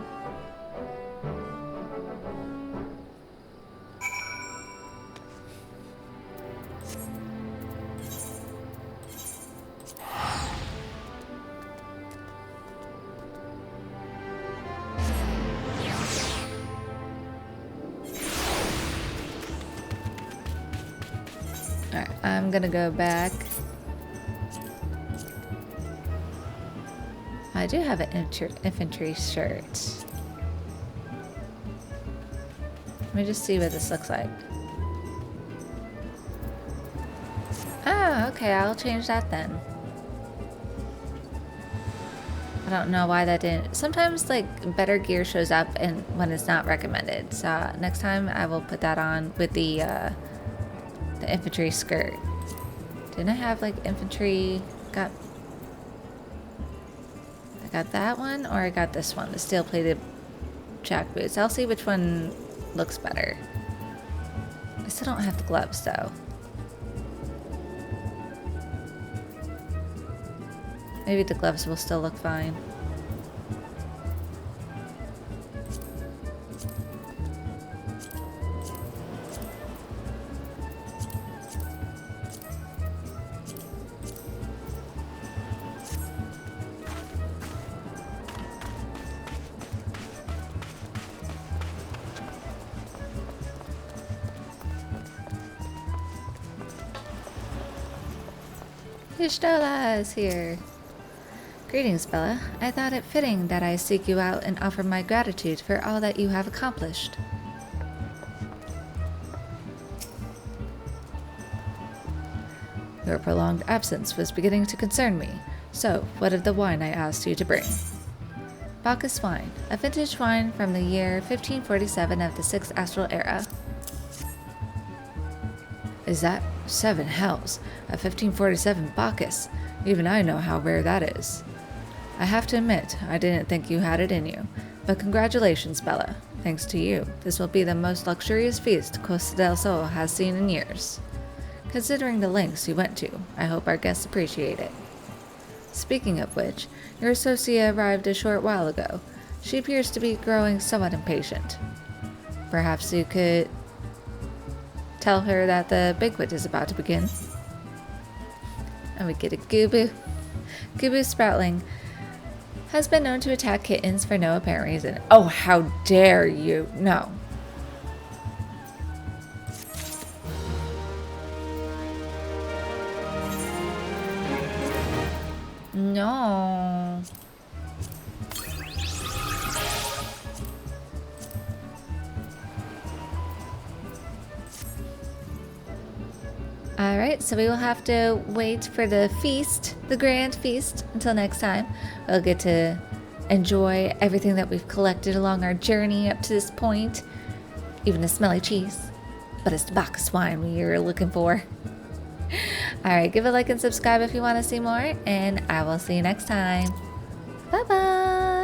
Alright, I'm gonna go back. I do have an infantry shirt. Let me just see what this looks like. Oh, okay, I'll change that then. I don't know why that didn't. Sometimes, like, better gear shows up and when it's not recommended. So next time I will put that on with the infantry skirt. Didn't I have, like, infantry? I got that one, or I got this one, the steel-plated jack boots. I'll see which one looks better. I still don't have the gloves, though. Maybe the gloves will still look fine. Ishtola is here. Greetings, Bella. I thought it fitting that I seek you out and offer my gratitude for all that you have accomplished. Your prolonged absence was beginning to concern me. So, what of the wine I asked you to bring? Bacchus wine, a vintage wine from the year 1547 of the 6th Astral Era. Is that 7 hells? A 1547 Bacchus. Even I know how rare that is. I have to admit, I didn't think you had it in you. But congratulations, Bella. Thanks to you, this will be the most luxurious feast Costa del Sol has seen in years. Considering the lengths you went to, I hope our guests appreciate it. Speaking of which, your associate arrived a short while ago. She appears to be growing somewhat impatient. Perhaps you could tell her that the banquet is about to begin. And we get a Gubu. Gubu Sproutling has been known to attack kittens for no apparent reason. Oh, how dare you! No. No. Alright, so we will have to wait for the feast, the grand feast, until next time. We'll get to enjoy everything that we've collected along our journey up to this point. Even the smelly cheese. But it's the Bacchus wine we are looking for. Alright, give a like and subscribe if you want to see more, and I will see you next time. Bye bye!